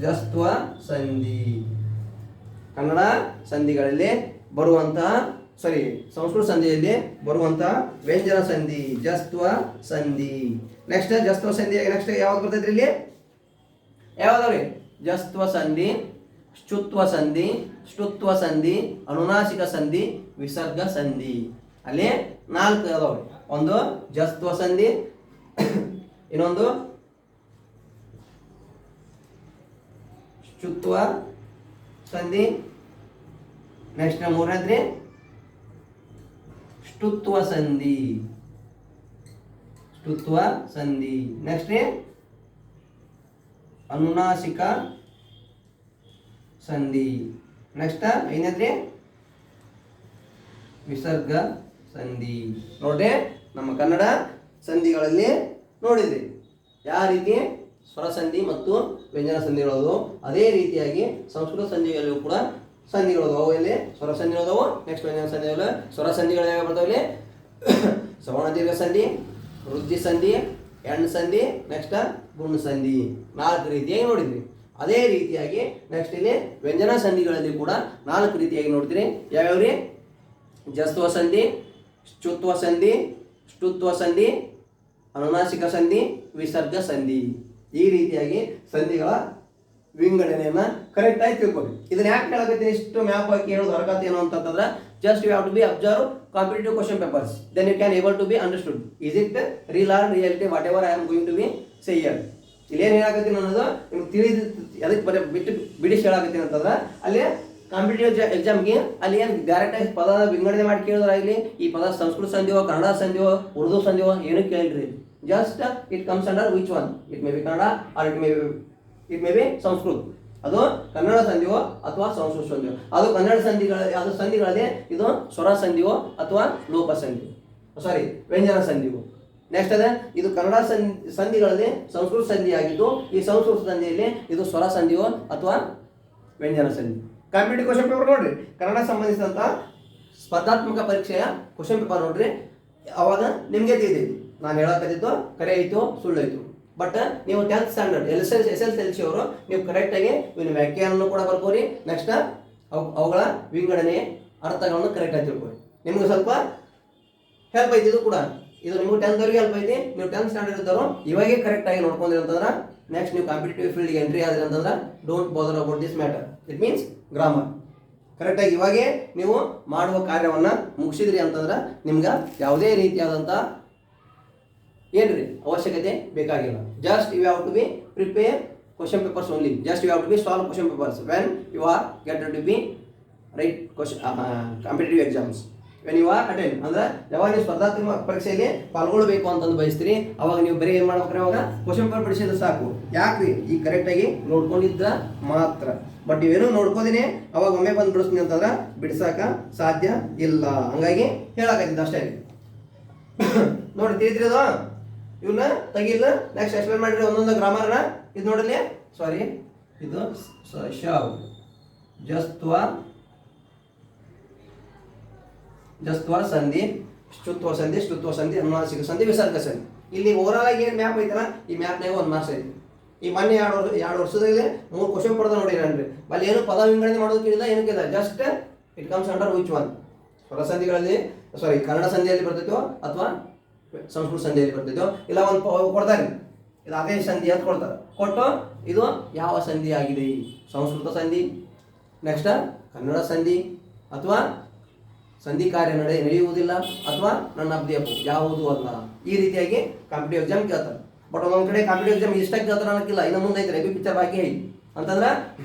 ಜಸ್ತ್ವ ಸಂಧಿ. ಕನ್ನಡ ಸಂಧಿಗಳಲ್ಲಿ ಬರುವಂತಹ ಸಂಸ್ಕೃತ ಸಂಧಿಯಲ್ಲಿ ಬರುವಂತಹ ವ್ಯಂಜನ ಸಂಧಿ ಜಸ್ತ್ವ ಸಂಧಿ. ನೆಕ್ಸ್ಟ್ ಜಸ್ತ್ವ ಸಂಧಿ. ನೆಕ್ಸ್ಟ್ ಯಾವ್ದು ಬರ್ತೈತ್ರಿ ಇಲ್ಲಿ? ಯಾವ್ದವ್ರಿ? ಜಸ್ತ್ವ ಸಂಧಿ, ಶ್ಚುತ್ವ ಸಂಧಿ, ಶ್ಟುತ್ವ ಸಂಧಿ, ಅನುನಾಸಿಕ ಸಂಧಿ, ವಿಸರ್ಗ ಸಂಧಿ. ಅಲ್ಲಿ 4 ಅದಾವ್ರಿ. ಒಂದು ಜಸ್ತ್ವ ಸಂಧಿ, ಇನ್ನೊಂದು ಶ್ಚುತ್ವ ಸಂಧಿ, ನೆಕ್ಸ್ಟ್ ಮೂರನೇದ್ರಿ ಶ್ಟುತ್ವ ಸಂಧಿ. ಶ್ಟುತ್ವ ಸಂಧಿ. ನೆಕ್ಸ್ಟ್ ಅನುನಾಸಿಕ ಸಂಧಿ. ನೆಕ್ಸ್ಟ್ ಐದನೇದ್ರಿ ವಿಸರ್ಗ ಸಂಧಿ. ನೋಡ್ರಿ, ನಮ್ಮ ಕನ್ನಡ ಸಂಧಿಗಳಲ್ಲಿ ನೋಡಿದ್ರಿ ಯಾವ ರೀತಿ ಸ್ವರ ಸಂಧಿ ಮತ್ತು ವ್ಯಂಜನ ಸಂಧಿಗಳು. ಅದೇ ರೀತಿಯಾಗಿ ಸಂಸ್ಕೃತ ಸಂಧಿಗಳಲ್ಲೂ ಕೂಡ ಸಂಧಿಗಳು ಅದಾವು. ಇಲ್ಲಿ ಸ್ವರ ಸಂಧಿಗಳು ಅದಾವು, ನೆಕ್ಸ್ಟ್ ವ್ಯಂಜನ ಸಂಧಿಗಳು. ಸ್ವರ ಸಂಧಿಗಳು ಯಾವ ಬರ್ತಾವೆ? ಸವರ್ಣ ದೀರ್ಘ ಸಂಧಿ, ವೃದ್ಧಿ ಸಂಧಿ, ಎಣ್ ಸಂಧಿ, ನೆಕ್ಸ್ಟ್ ಗುಣ ಸಂಧಿ. 4 ರೀತಿಯಾಗಿ ನೋಡಿದ್ವಿ. ಅದೇ ರೀತಿಯಾಗಿ ನೆಕ್ಸ್ಟ್ ಇಲ್ಲಿ ವ್ಯಂಜನ ಸಂಧಿಗಳಲ್ಲಿ ಕೂಡ 4 ರೀತಿಯಾಗಿ ನೋಡ್ತೀರಿ. ಯಾವ್ಯಾವ್ರಿ? ಜಸ್ತ್ವ ಸಂಧಿ, ಶ್ಚುತ್ವ ಸಂಧಿ, ಶ್ಟುತ್ವ ಸಂಧಿ, ಅನುನಾಸಿಕ ಸಂಧಿ, ವಿಸರ್ಗ ಸಂಧಿ. ಈ ರೀತಿಯಾಗಿ ಸಂಧಿಗಳ ವಿಂಗಡಣೆಯನ್ನ ಕರೆಕ್ಟ್ ಆಗಿ ತಿಳ್ಕೊಬೇಕು. ಇದನ್ನ ಯಾಕೆ ಹೇಳಕತ್ತೀನಿ? ಇಷ್ಟು ಮ್ಯಾಪ್ ಹಾಕಿ ಹೇಳೋದು ಹರಕತ್ ಏನು ಅಂತಂದ್ರೆ just you have to be observe competitive question papers, then you can able to be understood. Is it real or reality whatever I am going to be say here. ಇಲ್ಲಿ ಏನು ಹೇಳಕತ್ತೀನಿ ಅನ್ನೋದು ನಿಮ್ಗೆ ತಿಳಿದು ಅದಕ್ಕೆ ಬಿಟ್ಟು ಬಿಡಿಸಿ ಹೇಳಕತ್ತೀನಿ ಅಂತಂದ್ರೆ ಅಲ್ಲಿ ಕಾಂಪಿಟೇಟಿವ್ ಎಕ್ಸಾಮ್ಗೆ ಅಲ್ಲಿ ಏನು ಡೈರೆಕ್ಟಾಗಿ ಪದ ವಿಂಗಡಣೆ ಮಾಡಿ ಕೇಳಿದ್ರೆ ಇಲ್ಲಿ ಈ ಪದ ಸಂಸ್ಕೃತ ಸಂಧಿಯೋ ಕನ್ನಡ ಸಂಧಿಯೋ ಉರ್ದು ಸಂಧಿಯೋ ಏನು ಕೇಳಿರಿ. Just it comes under which one, it may be Kannada or it may be Sanskrit. ಅದು ಕನ್ನಡ ಸಂಧಿಯೋ ಅಥವಾ ಸಂಸ್ಕೃತ ಸಂಧಿಯೋ, ಅದು ಕನ್ನಡ ಅದು ಸಂಧಿಗಳಲ್ಲಿ ಇದು ಸ್ವರ ಸಂಧಿಯೋ ಅಥವಾ ಲೋಪ ಸಂಧಿಯೋ, ಸಾರಿ ವ್ಯಂಜನ ಸಂಧಿಯೋ. ನೆಕ್ಸ್ಟ್ ಅದೇ ಇದು ಕನ್ನಡ ಸಂಧಿಗಳಲ್ಲಿ ಸಂಸ್ಕೃತ ಸಂಧಿ ಆಗಿದ್ದು, ಈ ಸಂಸ್ಕೃತ ಸಂಧಿಯಲ್ಲಿ ಇದು ಸ್ವರ ಸಂಧಿಯೋ ಅಥವಾ ವ್ಯಂಜನ ಸಂಧಿ. ಕಾಂಪಿಟೇಟಿವ್ ಕ್ವಶನ್ ಪೇಪರ್ ನೋಡ್ರಿ, ಕನ್ನಡ ಸಂಬಂಧಿಸಿದಂಥ ಸ್ಪರ್ಧಾತ್ಮಕ ಪರೀಕ್ಷೆಯ ಕ್ವಶನ್ ಪೇಪರ್ ನೋಡ್ರಿ, ಅವಾಗ ನಿಮಗೆ ತಿಳಿದೈತಿ ನಾನು ಹೇಳಕತ್ತಿದ್ದು ಕರೆ ಐತು ಸುಳ್ಳು ಐತು. ಬಟ್ ನೀವು 10th ಸ್ಟ್ಯಾಂಡರ್ಡ್ SSLC ಅವರು ನೀವು ಕರೆಕ್ಟಾಗಿ ಇವನ್ನ ವ್ಯಾಖ್ಯಾನವನ್ನು ಕೂಡ ಬರ್ಕೋರಿ. ನೆಕ್ಸ್ಟ್ ಅವುಗಳ ವಿಂಗಡಣೆ ಅರ್ಥಗಳನ್ನು ಕರೆಕ್ಟಾಗಿ ತಿಳ್ಕೊರಿ. ನಿಮ್ಗೆ ಸ್ವಲ್ಪ ಹೆಲ್ಪ್ ಐತಿ ಇದು ಕೂಡ. ಇದು ನಿಮ್ಗೆ 10th ವರೆಗೆ ಹೆಲ್ಪ್ ಐತಿ. ನೀವು 10th ಸ್ಟ್ಯಾಂಡರ್ಡ್ ಇದ್ದವರು ಇವಾಗೇ ಕರೆಕ್ಟಾಗಿ ನೋಡ್ಕೊಂಡ್ರಿ ಅಂತಂದ್ರೆ ನೆಕ್ಸ್ಟ್ ನೀವು ಕಾಂಪಿಟೇಟಿವ್ ಫೀಲ್ಡ್ಗೆ ಎಂಟ್ರಿ ಆದ್ರಿ ಅಂತಂದ್ರೆ don't bother about this matter. It means grammar ಕರೆಕ್ಟಾಗಿ ಇವಾಗೇ ನೀವು ಮಾಡುವ ಕಾರ್ಯವನ್ನು ಮುಗಿಸಿದ್ರಿ ಅಂತಂದ್ರೆ ನಿಮ್ಗೆ ಯಾವುದೇ ರೀತಿಯಾದಂಥ ಏನ್ರಿ ಅವಶ್ಯಕತೆ ಬೇಕಾಗಿಲ್ಲ. Just you have to be prepare question papers only. Just you have to be solve question papers when you are get to be write competitive exams. When you are attend ಅಂದ್ರೆ ಯಾವಾಗ ನೀವು ಸ್ಪರ್ಧಾತ್ಮಕ ಪರೀಕ್ಷೆಯಲ್ಲಿ ಪಾಲ್ಗೊಳ್ಬೇಕು ಅಂತಂದು ಬಯಸ್ತೀರಿ, ಅವಾಗ ನೀವು ಬರೀ ಏನು ಮಾಡ್ಬೇಕ್ರಿ, ಅವಾಗ ಕ್ವಶನ್ ಪೇಪರ್ ಬಿಡಿಸಿದ್ರೆ ಸಾಕು. ಯಾಕ್ರಿ ಈಗ ಕರೆಕ್ಟಾಗಿ ನೋಡ್ಕೊಂಡಿದ್ರ ಮಾತ್ರ. ಬಟ್ ಇವೇನು ನೋಡ್ಕೋದಿನಿ ಅವಾಗ ಒಮ್ಮೆ ಬಂದು ಬಿಡಿಸ್ತೀನಿ ಅಂತಂದ್ರೆ ಬಿಡ್ಸಕ ಸಾಧ್ಯ ಇಲ್ಲ. ಹಂಗಾಗಿ ಹೇಳಕತ್ತಿದ್ದ ಅಷ್ಟೇ. ನೋಡಿ ತಿಳಿದ್ರಿ ಅದು ಇವನ್ನ ತೆಗಿಲ್ಲ. ನೆಕ್ಸ್ಟ್ ಎಕ್ಸ್ಪ್ಲೇನ್ ಮಾಡಿರಿ ಒಂದೊಂದು ಗ್ರಾಮರ್ನ. ಇದು ನೋಡಲಿ, ಸಾರಿ ಇದು ಶವ್ ಜಸ್ತ್ವ ಸಂಧಿ, ಶ್ಚುತ್ವ ಸಂಧಿ, ಶ್ಚುತ್ವ ಸಂಧಿ, ಅನುನಾಸಿಕ ಸಂಧಿ, ವಿಸರ್ಗ ಸಂಧಿ. ಇಲ್ಲಿ ಓವರಾಲ್ ಆಗಿ ಏನು ಮ್ಯಾಪ್ ಐತಲ್ಲ, ಈ ಮ್ಯಾಪ್ನಾಗ ಒಂದು ಮಾರ್ಕ್ಸ್ ಐತಿ. ಈ ಮೊನ್ನೆ ಎರಡು ವರ್ಷದಲ್ಲಿ 3 ಕ್ವಶನ್ ಪಡೆದ ನೋಡಿ ನಾನು ಅಲ್ಲಿ ಏನು ಪದ ವಿಂಗಡಣೆ ಮಾಡೋದು ಕೇಳಿಲ್ಲ, ಏನು ಕೇಳಿಲ್ಲ. Just it comes under which one. ಸ್ವರ ಸಂಧಿಗಳಲ್ಲಿ ಸಾರಿ ಕನ್ನಡ ಸಂಧಿಯಲ್ಲಿ ಬರ್ತೈತೋ ಅಥವಾ ಸಂಸ್ಕೃತ ಸಂಧಿಯಲ್ಲಿ ಬರ್ತೈತೋ, ಇಲ್ಲ ಒಂದು ಕೊಡ್ತಾರೆ ಇದು ಆದೇಶ ಸಂಧಿ ಅಂತ ಕೊಡ್ತಾರೆ. ಕೊಟ್ಟು ಇದು ಯಾವ ಸಂಧಿ ಆಗಿದೆ, ಸಂಸ್ಕೃತ ಸಂಧಿ, ನೆಕ್ಸ್ಟ್ ಕನ್ನಡ ಸಂಧಿ, ಅಥವಾ ಸಂಧಿ ಕಾರ್ಯ ನಡೆಯುವುದಿಲ್ಲ, ಅಥವಾ ನನ್ನ ಅಬ್ದಿಯಪ್ಪು ಯಾವುದು ಅಲ್ಲ. ಈ ರೀತಿಯಾಗಿ ಕಾಂಪಿಟೇಟಿವ್ ಎಕ್ಸಾಮ್ ಕೇಳ್ತಾರೆ. ಬಟ್ ಒಂದೊಂದು ಕಡೆ ಕಾಂಪಿಟೇಟಿವ್ ಎಕ್ಸಾಮ್ ಇಷ್ಟಾಗಿ ಕೇಳ್ತಾರೆ ಅನ್ನೋಕ್ಕಿಲ್ಲ, ಇನ್ನು ಮುಂದೆ ಐತೆ ರವಿ ಪಿಕ್ಚರ್ ಬಾಕಿ ಐತಿ ಅಂತಂದ್ರೆ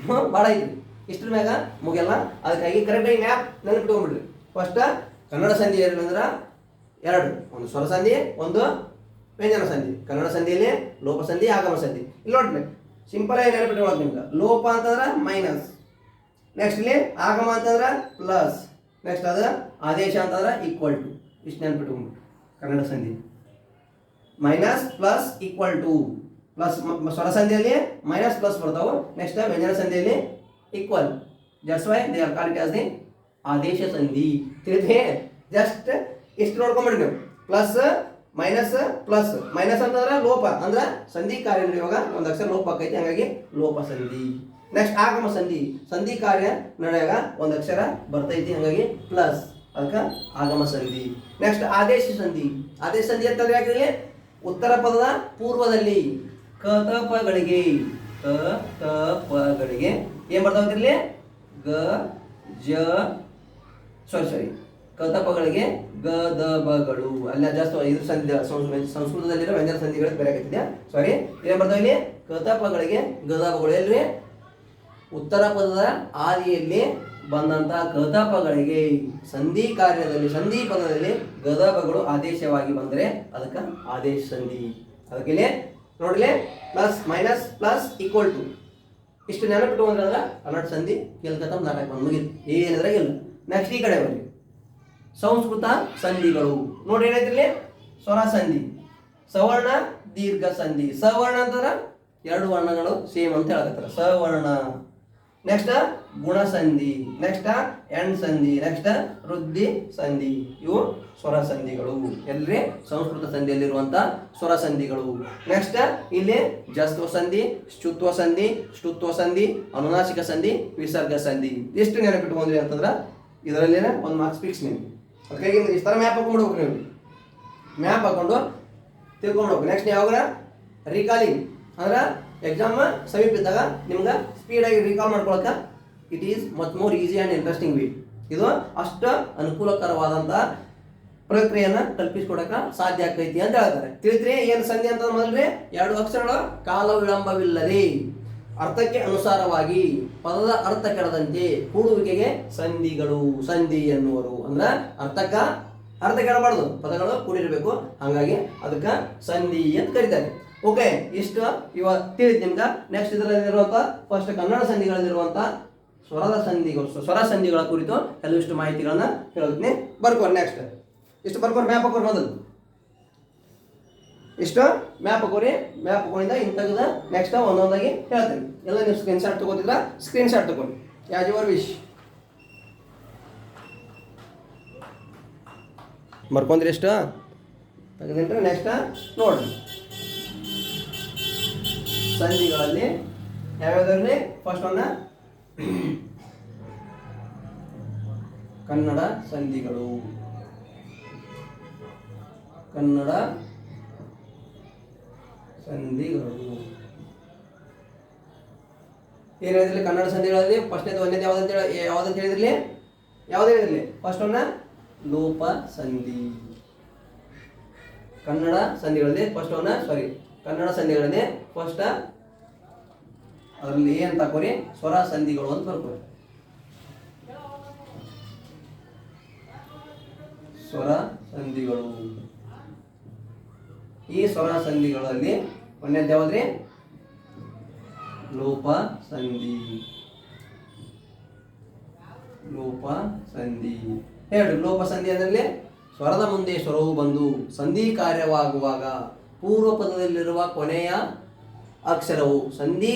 ಭಾಳ ಐತಿ. ಇಷ್ಟ್ರ ಮ್ಯಾಗ ಮುಗಿಯಲ್ಲ. ಅದಕ್ಕಾಗಿ ಕರೆಕ್ಟಾಗಿ ಮ್ಯಾಪ್ ನೆನಪಿಟ್ಕೊಂಡ್ಬಿಡ್ರಿ. ಫಸ್ಟ್ ಕನ್ನಡ ಸಂಧಿ ಏನಂದ್ರೆ 2, ಒಂದು ಸ್ವರ ಸಂಧಿ, ಒಂದು ವ್ಯಂಜನ ಸಂಧಿ. ಕನ್ನಡ ಸಂಧಿಯಲ್ಲಿ ಲೋಪ ಸಂಧಿ, ಆಗಮ ಸಂಧಿ. ಇಲ್ಲಿ ನೋಡ್ರಿ ಸಿಂಪಲ್ ಆಗಿ ನೆನಪಿಟ್ಕೊಳ್ಳೋದು ನಿಮ್ಗೆ. ಲೋಪ ಅಂತಂದ್ರೆ ಮೈನಸ್, ನೆಕ್ಸ್ಟ್ ಇಲ್ಲಿ ಆಗಮ ಅಂತಂದ್ರೆ ಪ್ಲಸ್, ನೆಕ್ಸ್ಟ್ ಅದು ಆದೇಶ ಅಂತಂದ್ರೆ ಈಕ್ವಲ್ ಟು. ಇಷ್ಟು ನೆನಪಿಟ್ಕೊಂಡು ಕನ್ನಡ ಸಂಧಿ minus plus equal to. Plus ಸ್ವರ ಸಂಧಿಯಲ್ಲಿ ಮೈನಸ್ ಪ್ಲಸ್ ಬರ್ತಾವೆ. ನೆಕ್ಸ್ಟ್ ವ್ಯಂಜನ ಸಂಧಿಯಲ್ಲಿ equal. Just why they are called as the ಆದೇಶ ಸಂಧಿ. ತಿಳಿದ್ರೆ ಜಸ್ಟ್ ಇಷ್ಟು ನೋಡ್ಕೊಂಬಿಡ್ರಿ ನೀವು. ಪ್ಲಸ್ ಮೈನಸ್ ಪ್ಲಸ್ ಮೈನಸ್ ಅಂತಂದ್ರೆ ಲೋಪ, ಅಂದ್ರೆ ಸಂಧಿ ಕಾರ್ಯ ನಡೆಯುವಾಗ ಒಂದು ಅಕ್ಷರ ಲೋಪ ಆಕೈತಿ, ಹಾಗಾಗಿ ಲೋಪ ಸಂಧಿ. ನೆಕ್ಸ್ಟ್ ಆಗಮ ಸಂಧಿ, ಸಂಧಿ ಕಾರ್ಯ ನಡೆಯುವಾಗ ಒಂದು ಅಕ್ಷರ ಬರ್ತೈತಿ, ಹಾಗಾಗಿ ಪ್ಲಸ್, ಅದಕ್ಕೆ ಆಗಮ ಸಂಧಿ. ನೆಕ್ಸ್ಟ್ ಆದೇಶ ಸಂಧಿ. ಆದೇಶ ಸಂಧಿ ಅಂತಂದ್ರೆ ಯಾಕೆ, ಉತ್ತರ ಪದದ ಪೂರ್ವದಲ್ಲಿ ಕತಪಗಳಿಗೆ ಏನ್ ಬರ್ತಾವಿಲ್ಲಿ ಗ ಜ ಸಾರಿ ಕತಪಗಳಿಗೆ ಗದಬಗಳು. ಅಲ್ಲ ಜಾಸ್ತಿ ಇದು ಸಂಧಿ ಸಂಸ್ಕೃತದಲ್ಲಿರೋ ವ್ಯಂಜನ ಸಂಧಿಗಳು ಬೇರೆ ಆಗತ್ತಿದೆ. ಸಾರಿ ಏನ್ ಬರ್ತಾವ ಇಲ್ಲಿ ಕತಪಗಳಿಗೆ ಗದಬಗಳು. ಎಲ್ರಿ ಉತ್ತರ ಪದದ ಆದಿಯಲ್ಲಿ ಬಂದಂತ ಕತಪಗಳಿಗೆ ಸಂಧಿ ಕಾರ್ಯದಲ್ಲಿ ಸಂಧಿ ಪದದಲ್ಲಿ ಗದಬಗಳು ಆದೇಶವಾಗಿ ಬಂದರೆ ಅದಕ್ಕೆ ಆದೇಶ ಸಂಧಿ. ಅದಕ್ಕೆ ನೋಡ್ಲಿ plus minus plus equal to. ಇಷ್ಟು ನೆನಪಿಟ್ಟು ಅಂದ್ರೆ ಕನ್ನಡ ಸಂಧಿ ಕೇಳ್ಕತ್ತ ನಾಟಕ ಮುಗಿದು ಏನಿದ್ರೆ ಇಲ್ಲ. ನೆಕ್ಸ್ಟ್ ಈ ಕಡೆ ಬನ್ನಿ, ಸಂಸ್ಕೃತ ಸಂಧಿಗಳು. ನೋಡಿ ಏನೈತಿಲ್ಲಿ ಸ್ವರ ಸಂಧಿ, ಸವರ್ಣ ದೀರ್ಘ ಸಂಧಿ. ಸವರ್ಣ ಅಂತಂದ್ರೆ 2 ವರ್ಣಗಳು ಸೇಮ್ ಅಂತ ಹೇಳಕತ್ತಾರ, ಸವರ್ಣ. ನೆಕ್ಸ್ಟ್ ಗುಣ ಸಂಧಿ, ನೆಕ್ಸ್ಟ್ ಎಂಡ್ ಸಂಧಿ, ನೆಕ್ಸ್ಟ್ ವೃದ್ಧಿ ಸಂಧಿ. ಇವು ಸ್ವರ ಸಂಧಿಗಳು. ಎಲ್ರಿ ಸಂಸ್ಕೃತ ಸಂಧಿಯಲ್ಲಿರುವಂತ ಸ್ವರ ಸಂಧಿಗಳು. ನೆಕ್ಸ್ಟ್ ಇಲ್ಲಿ ಜಸ್ತ್ವ ಸಂಧಿ, ಶ್ಚುತ್ವ ಸಂಧಿ, ಶ್ಚುತ್ವ ಸಂಧಿ, ಅನುನಾಸಿಕ ಸಂಧಿ, ವಿಸರ್ಗ ಸಂಧಿ. ಎಷ್ಟು ನೆನಪಿಟ್ಕೊಂಡ್ರಿ ಅಂತಂದ್ರೆ ಇದರಲ್ಲಿ ಒಂದು ಮಾರ್ಕ್ಸ್ ಫಿಕ್ಸ್ ನೀವು. ಅದಕ್ಕಾಗಿ ಇಷ್ಟು ಥರ ಮ್ಯಾಪ್ ಹಾಕೊಂಡ್ಬಿಡ್ಬೇಕು ನೀವು. ಮ್ಯಾಪ್ ಹಾಕೊಂಡು ತಿಳ್ಕೊಂಡ್ಬಿಡ್ಬೇಕು. ನೆಕ್ಸ್ಟ್ ಯಾವಾಗ ರೀಕಾಲಿಂಗ್ ಅಂದ್ರೆ ಎಕ್ಸಾಮ್ ಸಮೀಪ ಇದ್ದಾಗ ನಿಮ್ಗೆ ಸ್ಪೀಡಾಗಿ ರೀಕಾಲ್ ಮಾಡ್ಕೊಳಕ್ಕೆ it is much more easy and interesting way. ಇದು ಅಷ್ಟು ಅನುಕೂಲಕರವಾದಂಥ ಪ್ರಕ್ರಿಯೆಯನ್ನು ಕಲ್ಪಿಸ್ಕೊಡಕ್ಕೆ ಸಾಧ್ಯ ಆಗ್ತೈತಿ ಅಂತ ಹೇಳ್ತಾರೆ. ತಿಳಿದ್ರಿ ಏನು ಸಂಧಿ ಅಂತ ಮೊದಲ್ರಿ 2 ಅಕ್ಷರಗಳು ಕಾಲ ವಿಳಂಬವಿಲ್ಲದೆ ಅರ್ಥಕ್ಕೆ ಅನುಸಾರವಾಗಿ ಪದದ ಅರ್ಥ ಕೆಡದಂತೆ ಕೂಡುವಿಕೆಗೆ ಸಂಧಿಗಳು ಸಂಧಿ ಎನ್ನುವರು. ಅಂದ್ರೆ ಅರ್ಥ ಕೆಡಬಾರ್ದು, ಪದಗಳು ಕೂಡಿರಬೇಕು, ಹಾಗಾಗಿ ಅದಕ್ಕೆ ಸಂಧಿ ಅಂತ ಕರೀತಾರೆ. ಓಕೆ, ಇಷ್ಟು ಇವಾಗ ತಿಳಿದ್ ನಿಮ್ಗೆ. ನೆಕ್ಸ್ಟ್ ಇದರಲ್ಲಿರುವಂಥ ಫಸ್ಟ್ ಕನ್ನಡ ಸಂಧಿಗಳಲ್ಲಿರುವಂಥ ಸ್ವರ ಸಂಧಿಗಳ ಕುರಿತು ಕೆಲವಿಷ್ಟು ಮಾಹಿತಿಗಳನ್ನ ಹೇಳ್ತೀನಿ. ಬರ್ಕೋರಿ ನೆಕ್ಸ್ಟ್ ಇಷ್ಟು ಬರ್ಕೋರಿ, ಮ್ಯಾಪ್ ಹಾಕೋರಿ. ಮೊದಲು ಇಷ್ಟು ಮ್ಯಾಪ್ ಹಾಕೋರಿ. ಮ್ಯಾಪ್ ಹಾಕೊಂಡಿಂದ ಇನ್ನು ತೆಗೆದ ನೆಕ್ಸ್ಟ್ ಒಂದೊಂದಾಗಿ ಹೇಳ್ತೀನಿ. ಎಲ್ಲ ನೀವು ಸ್ಕ್ರೀನ್ ಶಾಟ್ ತಗೋತಿದ್ರ ಸ್ಕ್ರೀನ್ ಶಾಟ್ ತಗೊಳ್ಳಿ, ಯಾಸ್ ಯುವರ್ ವಿಶ್. ಬರ್ಕೊಂಡ್ರಿ ಎಷ್ಟು ತೆಗೆದಿಟ್ರೆ ನೆಕ್ಸ್ಟ್ ನೋಡ್ರಿ. ಸಂಧಿಗಳಲ್ಲಿ ಯಾವ್ಯಾವ್ದ್ರಲ್ಲಿ ಫಸ್ಟ್ ಒನ್ನ ಕನ್ನಡ ಸಂಧಿಗಳು. ಕನ್ನಡ ಸಂಧಿಗಳು ಏನು ಹೇಳಿದ್ರಿ? ಕನ್ನಡ ಸಂಧಿಗಳಲ್ಲಿ ಫಸ್ಟ್ನೇದು ಒಂದೇದು ಯಾವ್ದಂತ ಹೇಳಿದ್ರಿ? ಯಾವ್ದು ಹೇಳಿದ್ರಿ? ಫಸ್ಟ್ ಒನ್ನ ಲೋಪ ಸಂಧಿ. ಕನ್ನಡ ಸಂಧಿಗಳಲ್ಲಿ ಫಸ್ಟ್ ಒನ್ನ ಕನ್ನಡ ಸಂಧಿಗಳಲ್ಲಿ ಫಸ್ಟ್ ಅದರಲ್ಲಿ ಏನು ತಕೋರಿ? ಸ್ವರ ಸಂಧಿಗಳು ಅಂತ ಬರ್ಕೋರಿ. ಸ್ವರ ಸಂಧಿಗಳು. ಈ ಸ್ವರ ಸಂಧಿಗಳಲ್ಲಿ ಒಂದೇದು ಯಾವ್ದ್ರಿ? ಲೋಪ ಸಂಧಿ. ಲೋಪ ಸಂಧಿ ಹೇಳ್ರಿ. ಲೋಪ ಸಂಧಿ ಅಂದ್ರೆ ಸ್ವರದ ಮುಂದೆ ಸ್ವರವು ಬಂದು ಸಂಧಿ ಕಾರ್ಯವಾಗುವಾಗ ಪೂರ್ವ ಪದದಲ್ಲಿರುವ ಕೊನೆಯ ಅಕ್ಷರವು ಸಂಧಿ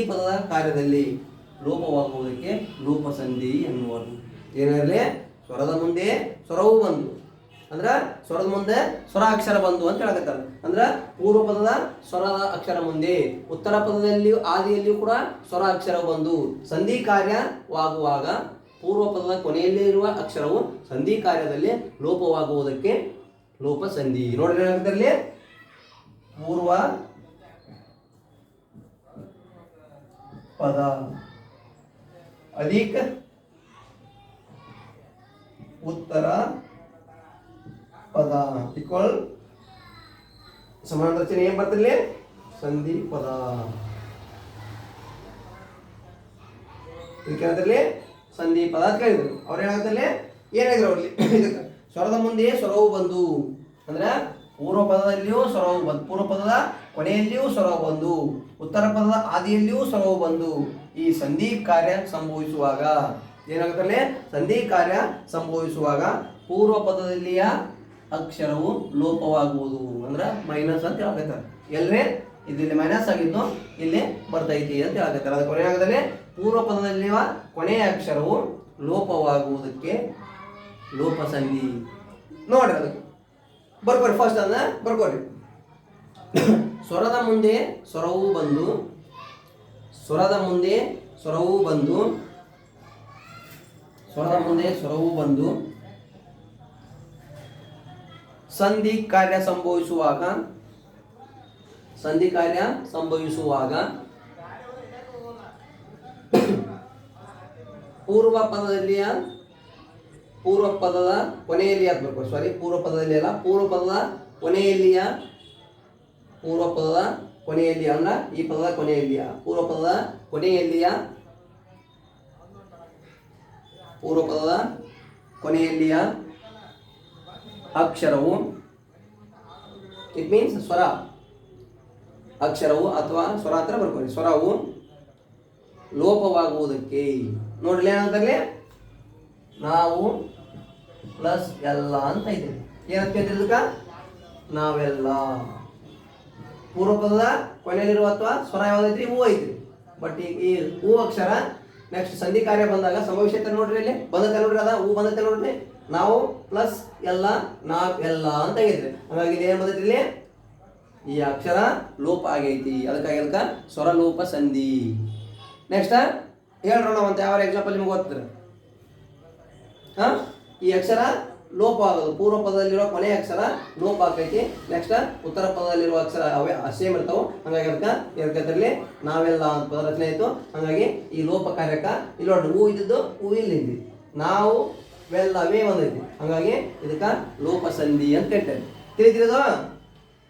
ಪದದ ಕಾರ್ಯದಲ್ಲಿ ಲೋಪವಾಗುವುದಕ್ಕೆ ಲೋಪ ಸಂಧಿ ಎನ್ನುವರು. ಏನಿರಲಿ? ಸ್ವರದ ಮುಂದೆ ಸ್ವರವು ಬಂದು ಅಂದ್ರೆ ಸ್ವರದ ಮುಂದೆ ಸ್ವರ ಅಕ್ಷರ ಬಂದು ಅಂತ ಹೇಳಕತ್ತಾರೆ. ಅಂದ್ರೆ ಪೂರ್ವ ಪದದ ಸ್ವರದ ಅಕ್ಷರ ಮುಂದೆ ಉತ್ತರ ಪದದಲ್ಲಿಯೂ ಆದಿಯಲ್ಲಿಯೂ ಕೂಡ ಸ್ವರ ಅಕ್ಷರ ಬಂದು ಸಂಧಿ ಕಾರ್ಯವಾಗುವಾಗ ಪೂರ್ವ ಪದದ ಕೊನೆಯಲ್ಲಿ ಇರುವ ಅಕ್ಷರವು ಸಂಧಿ ಕಾರ್ಯದಲ್ಲಿ ಲೋಪವಾಗುವುದಕ್ಕೆ ಲೋಪ ಸಂಧಿ. ನೋಡ್ರಿ ಏನಾಗುತ್ತೆ? ಪೂರ್ವ ಪದ ಅಧಿಕ ಉತ್ತರ ಪದ ಈಕ್ವಲ್ ಸಮಾನ ರಚನೆ ಏನ್ ಬರ್ತಿರ್ಲಿ? ಸಂಧಿ ಪದ. ಇದಕ್ಕೆ ಸಂಧಿ ಪದ ಅಂತ ಕೇಳಿದ್ರು. ಅವ್ರು ಏನಾಗ್ತಲ್ಲಿ ಏನಾದ್ರು ಅವ್ರಲ್ಲಿ ಇದಕ್ಕೆ ಸ್ವರದ ಮುಂದೆ ಸ್ವರವು ಬಂದು ಅಂದ್ರೆ ಪೂರ್ವ ಪದದಲ್ಲಿಯೂ ಸ್ವರವು ಬಂದು, ಪೂರ್ವ ಪದದ ಕೊನೆಯಲ್ಲಿಯೂ ಸ್ವರವು ಬಂದು, ಉತ್ತರ ಪದದ ಆದಿಯಲ್ಲಿಯೂ ಸ್ವರವು ಬಂದು ಈ ಸಂಧಿ ಕಾರ್ಯ ಸಂಭವಿಸುವಾಗ ಏನಾಗುತ್ತಲ್ಲಿ? ಸಂಧಿ ಕಾರ್ಯ ಸಂಭವಿಸುವಾಗ ಪೂರ್ವ ಪದದಲ್ಲಿಯ ಅಕ್ಷರವು ಲೋಪವಾಗುವುದು ಅಂದ್ರೆ ಮೈನಸ್ ಅಂತ ಹೇಳ್ತಾರೆ. ಎಲ್ಲರೇ ಇಲ್ಲಿ ಮೈನಸ್ ಆಗಿದ್ದು ಇಲ್ಲಿ ಬರ್ತೈತಿ ಅಂತ ಹೇಳ್ತಾರೆ. ಅದಕ್ಕೆ ಕೊನೆಯಾಗದಲ್ಲಿ ಪೂರ್ವ ಪದದಲ್ಲಿರುವ ಕೊನೆಯ ಅಕ್ಷರವು ಲೋಪವಾಗುವುದಕ್ಕೆ ಲೋಪ ಸಂಧಿ. ನೋಡ್ರಿ ಅದಕ್ಕೆ ಬರ್ಕೋರಿ. ಫಸ್ಟ್ ಅದನ್ನ ಬರ್ಕೋರಿ. ಸ್ವರದ ಮುಂದೆ ಸ್ವರವು ಬಂದು, ಸ್ವರದ ಮುಂದೆ ಸ್ವರವು ಬಂದು, ಸ್ವರದ ಮುಂದೆ ಸ್ವರವು ಬಂದು ಸಂಧಿ ಕಾರ್ಯ ಸಂಭವಿಸುವಾಗ, ಸಂಧಿ ಕಾರ್ಯ ಸಂಭವಿಸುವಾಗ ಪೂರ್ವ ಪದದಲ್ಲಿಯ ಪೂರ್ವ ಪದದ ಕೊನೆಯಲ್ಲಿ ಆಗ್ಬೇಕು. ಪೂರ್ವ ಪದದಲ್ಲಿ ಅಲ್ಲ, ಪೂರ್ವ ಪದದ ಕೊನೆಯಲ್ಲಿಯ, ಪೂರ್ವ ಪದದ ಕೊನೆಯಲ್ಲಿ ಅಲ್ಲ, ಈ ಪದದ ಕೊನೆಯಲ್ಲಿಯ, ಪೂರ್ವ ಪದದ ಕೊನೆಯಲ್ಲಿಯ, ಪೂರ್ವ ಪದದ ಕೊನೆಯಲ್ಲಿಯ ಅಕ್ಷರವು ಇಟ್ ಮೀನ್ಸ್ ಸ್ವರ ಅಕ್ಷರವು ಅಥವಾ ಸ್ವರ ಹತ್ರ ಬರ್ಕೊಳ್ಳಿ. ಸ್ವರವು ಲೋಪವಾಗುವುದಕ್ಕೆ ನೋಡ್ಲಿ ಏನಾಗ್ತದೆ? ನಾವು ಪ್ಲಸ್ ಎಲ್ಲ ಅಂತ ಐತೆ. ಏನಂತ ಕೇಳ್ತಿದ್ದಕ್ಕ? ನಾವೆಲ್ಲ. ಪೂರ್ವ ಪದದ ಕೊನೆಯಲ್ಲಿರುವ ಅಥವಾ ಸ್ವರ ಯಾವ್ದೈತ್ರಿ? ಹೂ ಐತ್ರಿ. ಬಟ್ ಈ ಹೂ ಅಕ್ಷರ ನೆಕ್ಸ್ಟ್ ಸಂಧಿ ಕಾರ್ಯ ಬಂದಾಗ ಸಂಭವಿಸುತ್ತೆ. ನೋಡ್ರಿ ಇಲ್ಲಿ ಬಂದತ್ತೆ ನೋಡ್ರಿ, ಅದ ಹೂ ಬಂದತ್ತೆ ನೋಡ್ರಿ. ನಾವು ಪ್ಲಸ್ ಎಲ್ಲ, ನಾವೆಲ್ಲ ಅಂತ ಆಗೈತ್ರಿ. ಹಾಗಾಗಿ ಏನ್ ಬಂದೈತಿ ಇಲ್ಲಿ? ಈ ಅಕ್ಷರ ಲೋಪ ಆಗೈತಿ. ಅದಕ್ಕಾಗಿ ಅದಕ್ಕೆ ಸ್ವರ ಲೋಪ ಸಂಧಿ. ನೆಕ್ಸ್ಟ್ ಹೇಳ್ರೋಣ ಅಂತ ಯಾವ ಎಕ್ಸಾಂಪಲ್ ನಿಮ್ಗೆ ಗೊತ್ತಿರ? ಈ ಅಕ್ಷರ ಲೋಪ ಆಗೋದು, ಪೂರ್ವ ಪದದಲ್ಲಿರುವ ಕೊನೆಯ ಅಕ್ಷರ ಲೋಪ ಆಗ್ತೈತಿ. ನೆಕ್ಸ್ಟ್ ಉತ್ತರ ಪದದಲ್ಲಿರುವ ಅಕ್ಷರ ಅವೇ ಸೇಮ್ ಇರ್ತಾವೆ. ಹಾಗಾಗಿ ಅದಕ್ಕೆ ನಾವೆಲ್ಲ ಅಂತ ಪದ ರಚನೆ ಆಯಿತು. ಹಾಗಾಗಿ ಈ ಲೋಪ ಕಾರ್ಯಕ್ಕೆ ಇಲ್ಲಿ ನೋಡ್ರಿ, ಹೂ ಇದ್ದದ್ದು ಹೂ ಇಲ್ಲಿಂದ, ನಾವು ವೆಲ್ಲವೇ ಒಂದೈತಿ. ಹಾಗಾಗಿ ಇದಕ್ಕೆ ಲೋಪ ಸಂಧಿ ಅಂತ ಹೇಳ್ತೇವೆ. ತಿಳಿದಿರೋದು?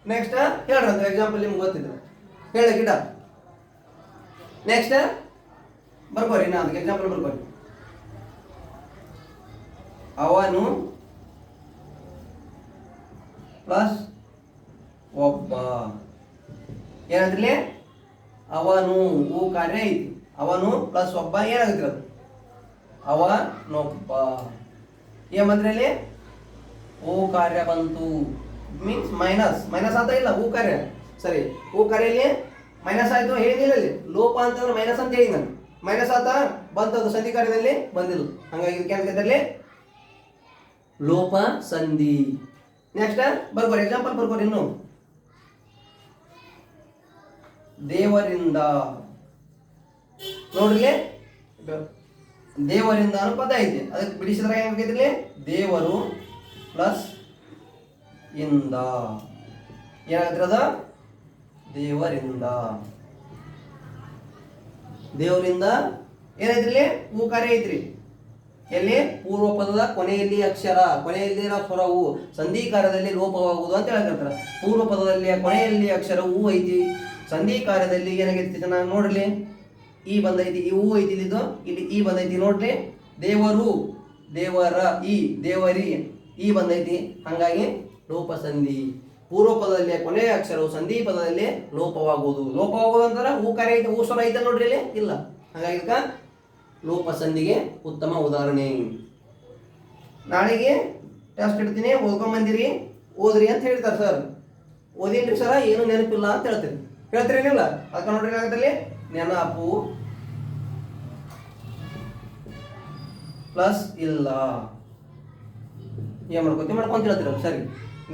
ನೆಕ್ಸ್ಟ್ ಹೇಳ್ರಿ ಅಂತ ಎಕ್ಸಾಂಪಲ್ ನಿಮ್ಗೆ ಗೊತ್ತಿದ್ರು ಹೇಳ ಗಿಡ. ನೆಕ್ಸ್ಟ್ ಬರ್ಕೋರಿ, ನಾ ಅದಕ್ಕೆ ಎಕ್ಸಾಂಪಲ್ ಬರ್ಕೋರಿ. ಅವನು ಪ್ಲಸ್ ಒಬ್ಬ. ಏನಾದ್ರಲ್ಲಿ ಅವನು ಹೂ ಕಾರ್ಯ ಐತಿ. ಅವನು ಪ್ಲಸ್ ಒಬ್ಬ ಏನಾಗುತ್ತೆ ಅದು? ಅವನೊಬ್ಬ. ಏನ್ ಬಂದ್ರೆ ಅಲ್ಲಿ ಹೂ ಕಾರ್ಯ ಬಂತು, ಮೀನ್ಸ್ ಮೈನಸ್. ಮೈನಸ್ ಅಂತ ಇಲ್ಲ, ಹೂ ಕಾರ್ಯ ಸರಿ. ಹೂ ಕಾರ್ಯಲ್ಲಿ ಮೈನಸ್ ಆಯ್ತು ಹೇಳಿದಿಲ್ಲ, ಅಲ್ಲಿ ಲೋಪ ಅಂತಂದ್ರೆ ಮೈನಸ್ ಅಂತ ಹೇಳಿ ನಾನು. ಮೈನಸ್ ಆತ ಬಂತದ್ದು ಸಂಧಿ ಕಾರ್ಯದಲ್ಲಿ ಬಂದಿಲ್ಲ, ಹಂಗಾಗಿ ಇದಕ್ಕೆ ಏನಾಗೈತೆ ಲೋಪ ಸಂಧಿ. ನೆಕ್ಸ್ಟ್ ಬರ್ಕೋರಿ, ಎಕ್ಸಾಂಪಲ್ ಬರ್ಕೋರಿ. ಇನ್ನು ದೇವರಿಂದ ನೋಡ್ರಿ, ದೇವರಿಂದ ಅನ್ನೋ ಪದ ಐತಿ, ಅದಕ್ಕೆ ಬಿಡಿಸಿದ್ರೆ ಏನಾಗೈತಿ ದೇವರು ಪ್ಲಸ್ ಇಂದ. ಏನಾಗತ್ತಿರದ ದೇವರಿಂದ. ದೇವರಿಂದ ಏನೈತ್ರಿ ಹೂ ಕಾರ್ಯ ಐತ್ರಿ. ಎಲ್ಲಿ ಪೂರ್ವ ಪದದ ಕೊನೆಯಲ್ಲಿ ಅಕ್ಷರ, ಕೊನೆಯಲ್ಲಿರೋ ಸ್ವರವು ಸಂಧಿ ಕಾರ್ಯದಲ್ಲಿ ಲೋಪವಾಗುವುದು ಅಂತ ಹೇಳ್ತಾರೆ. ಪೂರ್ವ ಪದದಲ್ಲಿ ಕೊನೆಯಲ್ಲಿ ಅಕ್ಷರ ಹೂ ಐತಿ, ಸಂಧಿ ಕಾರ್ಯದಲ್ಲಿ ಏನಾಗೈತಿ ನಾನು ನೋಡ್ರಿ, ಈ ಬಂದೈತಿ, ಈ ಹೂ ಐತಿ, ಇದು ಇಲ್ಲಿ ಈ ಬಂದೈತಿ ನೋಡ್ರಿ. ದೇವರು, ದೇವರ, ಈ ದೇವರಿ, ಈ ಬಂದೈತಿ, ಹಂಗಾಗಿ ಲೋಪ ಸಂಧಿ. ಪೂರ್ವ ಪದದಲ್ಲಿ ಕೊನೆಯ ಅಕ್ಷರವು ಸಂಧಿ ಪದದಲ್ಲಿ ಲೋಪವಾಗುವುದು. ಲೋಪವಾಗುವುದು ಅಂತಾರೆ ಹೂ ಕಾರ್ಯ ಐತೆ, ಹೂ ಸ್ವರ ಐತೆ ನೋಡ್ರಿ ಇಲ್ಲಿ ಇಲ್ಲ, ಹಾಗಾಗಿ ಇದಕ್ಕೆ ಲೋಪ ಸಂಧಿಗೆ ಉತ್ತಮ ಉದಾಹರಣೆ. ನಾಳೆಗೆ ಟೆಸ್ಟ್ ಇಡ್ತೀನಿ, ಓದ್ಕೊಂಬಂದಿರಿ, ಓದ್ರಿ ಅಂತ ಹೇಳ್ತಾರೆ ಸರ್. ಓದಿನ್ರಿ ಸರ, ಏನು ನೆನಪಿಲ್ಲ ಅಂತ ಹೇಳ್ತೀರಿ. ಹೇಳ್ತೀರೇನಿಲ್ಲ? ಅದಕ್ಕೆ ನೋಡ್ರಿ ಏನಾಗತ್ತಲ್ಲಿ ನೆನಪು ಪ್ಲಸ್ ಇಲ್ಲ. ಏನ್ ಮಾಡ್ಕೊಂತ ಹೇಳ್ತೀರ ಸರಿ.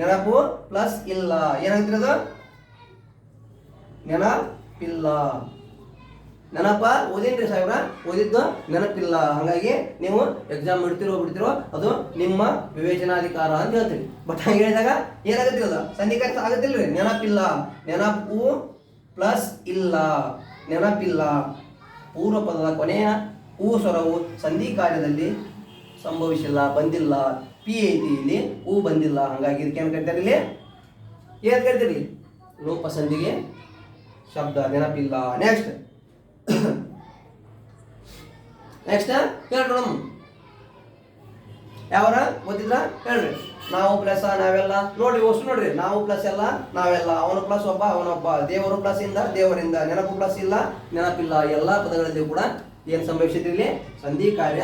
ನೆನಪು ಪ್ಲಸ್ ಇಲ್ಲ ಏನಾಗ್ತಿರ ಅದು? ನೆನಪಿಲ್ಲ. ನೆನಪ ಓದಿನ್ರಿ ಸಾಹೇಬ್ರ, ಓದಿದ್ದು ನೆನಪಿಲ್ಲ. ಹಂಗಾಗಿ ನೀವು ಎಕ್ಸಾಮ್ ಬಿಡ್ತಿರೋ ಅದು ನಿಮ್ಮ ವಿವೇಚನಾಧಿಕಾರ ಅಂತ ಹೇಳ್ತೀರಿ. ಬಟ್ ಹಂಗೆ ಹೇಳಿದಾಗ ಏನಾಗತ್ತಿಲ್ಲ, ಸನ್ನಿಕರ್ಷ ಆಗತ್ತಿಲ್ರಿ. ನೆನಪಿಲ್ಲ, ನೆನಪು ಪ್ಲಸ್ ಇಲ್ಲ, ನೆನಪಿಲ್ಲ. ಪೂರ್ವ ಪದದ ಕೊನೆಯ ಹೂ ಸ್ವರವು ಸಂಧಿ ಕಾರ್ಯದಲ್ಲಿ ಸಂಭವಿಸಿಲ್ಲ, ಬಂದಿಲ್ಲ. ಪಿ ಐತಿ ಇಲ್ಲಿ, ಹೂ ಬಂದಿಲ್ಲ, ಹಂಗಾಗಿ ಇದಕ್ಕೆ ಏನು ಕರಿತಾರೆ ಇಲ್ಲಿ? ಏನು ಕರಿತೀರಿ? ಲೋಪ ಸಂಧಿಗೆ ಶಬ್ದ ನೆನಪಿಲ್ಲ. ನೆಕ್ಸ್ಟ್ ಹೇಳ್ರಿ, ಯಾವರ ಗೊತ್ತಿದ್ರ ಹೇಳ್ರಿ. ನಾವು ಪ್ಲಸ್ ನಾವೆಲ್ಲ ನೋಡ್ರಿ, ಅಷ್ಟು ನೋಡ್ರಿ. ನಾವು ಪ್ಲಸ್ ಎಲ್ಲ ನಾವೆಲ್ಲ, ಅವನು ಪ್ಲಸ್ ಒಬ್ಬ ಅವನೊಬ್ಬ, ದೇವರು ಪ್ಲಸ್ ಇಂದ ದೇವರಿಂದ, ನೆನಪು ಪ್ಲಸ್ ಇಲ್ಲ ನೆನಪಿಲ್ಲ. ಎಲ್ಲಾ ಪದಗಳಲ್ಲಿ ಕೂಡ ಏನು ಸಂಭವಿಸಿದ್ರಿ ಇಲ್ಲಿ? ಸಂಧಿ ಕಾರ್ಯ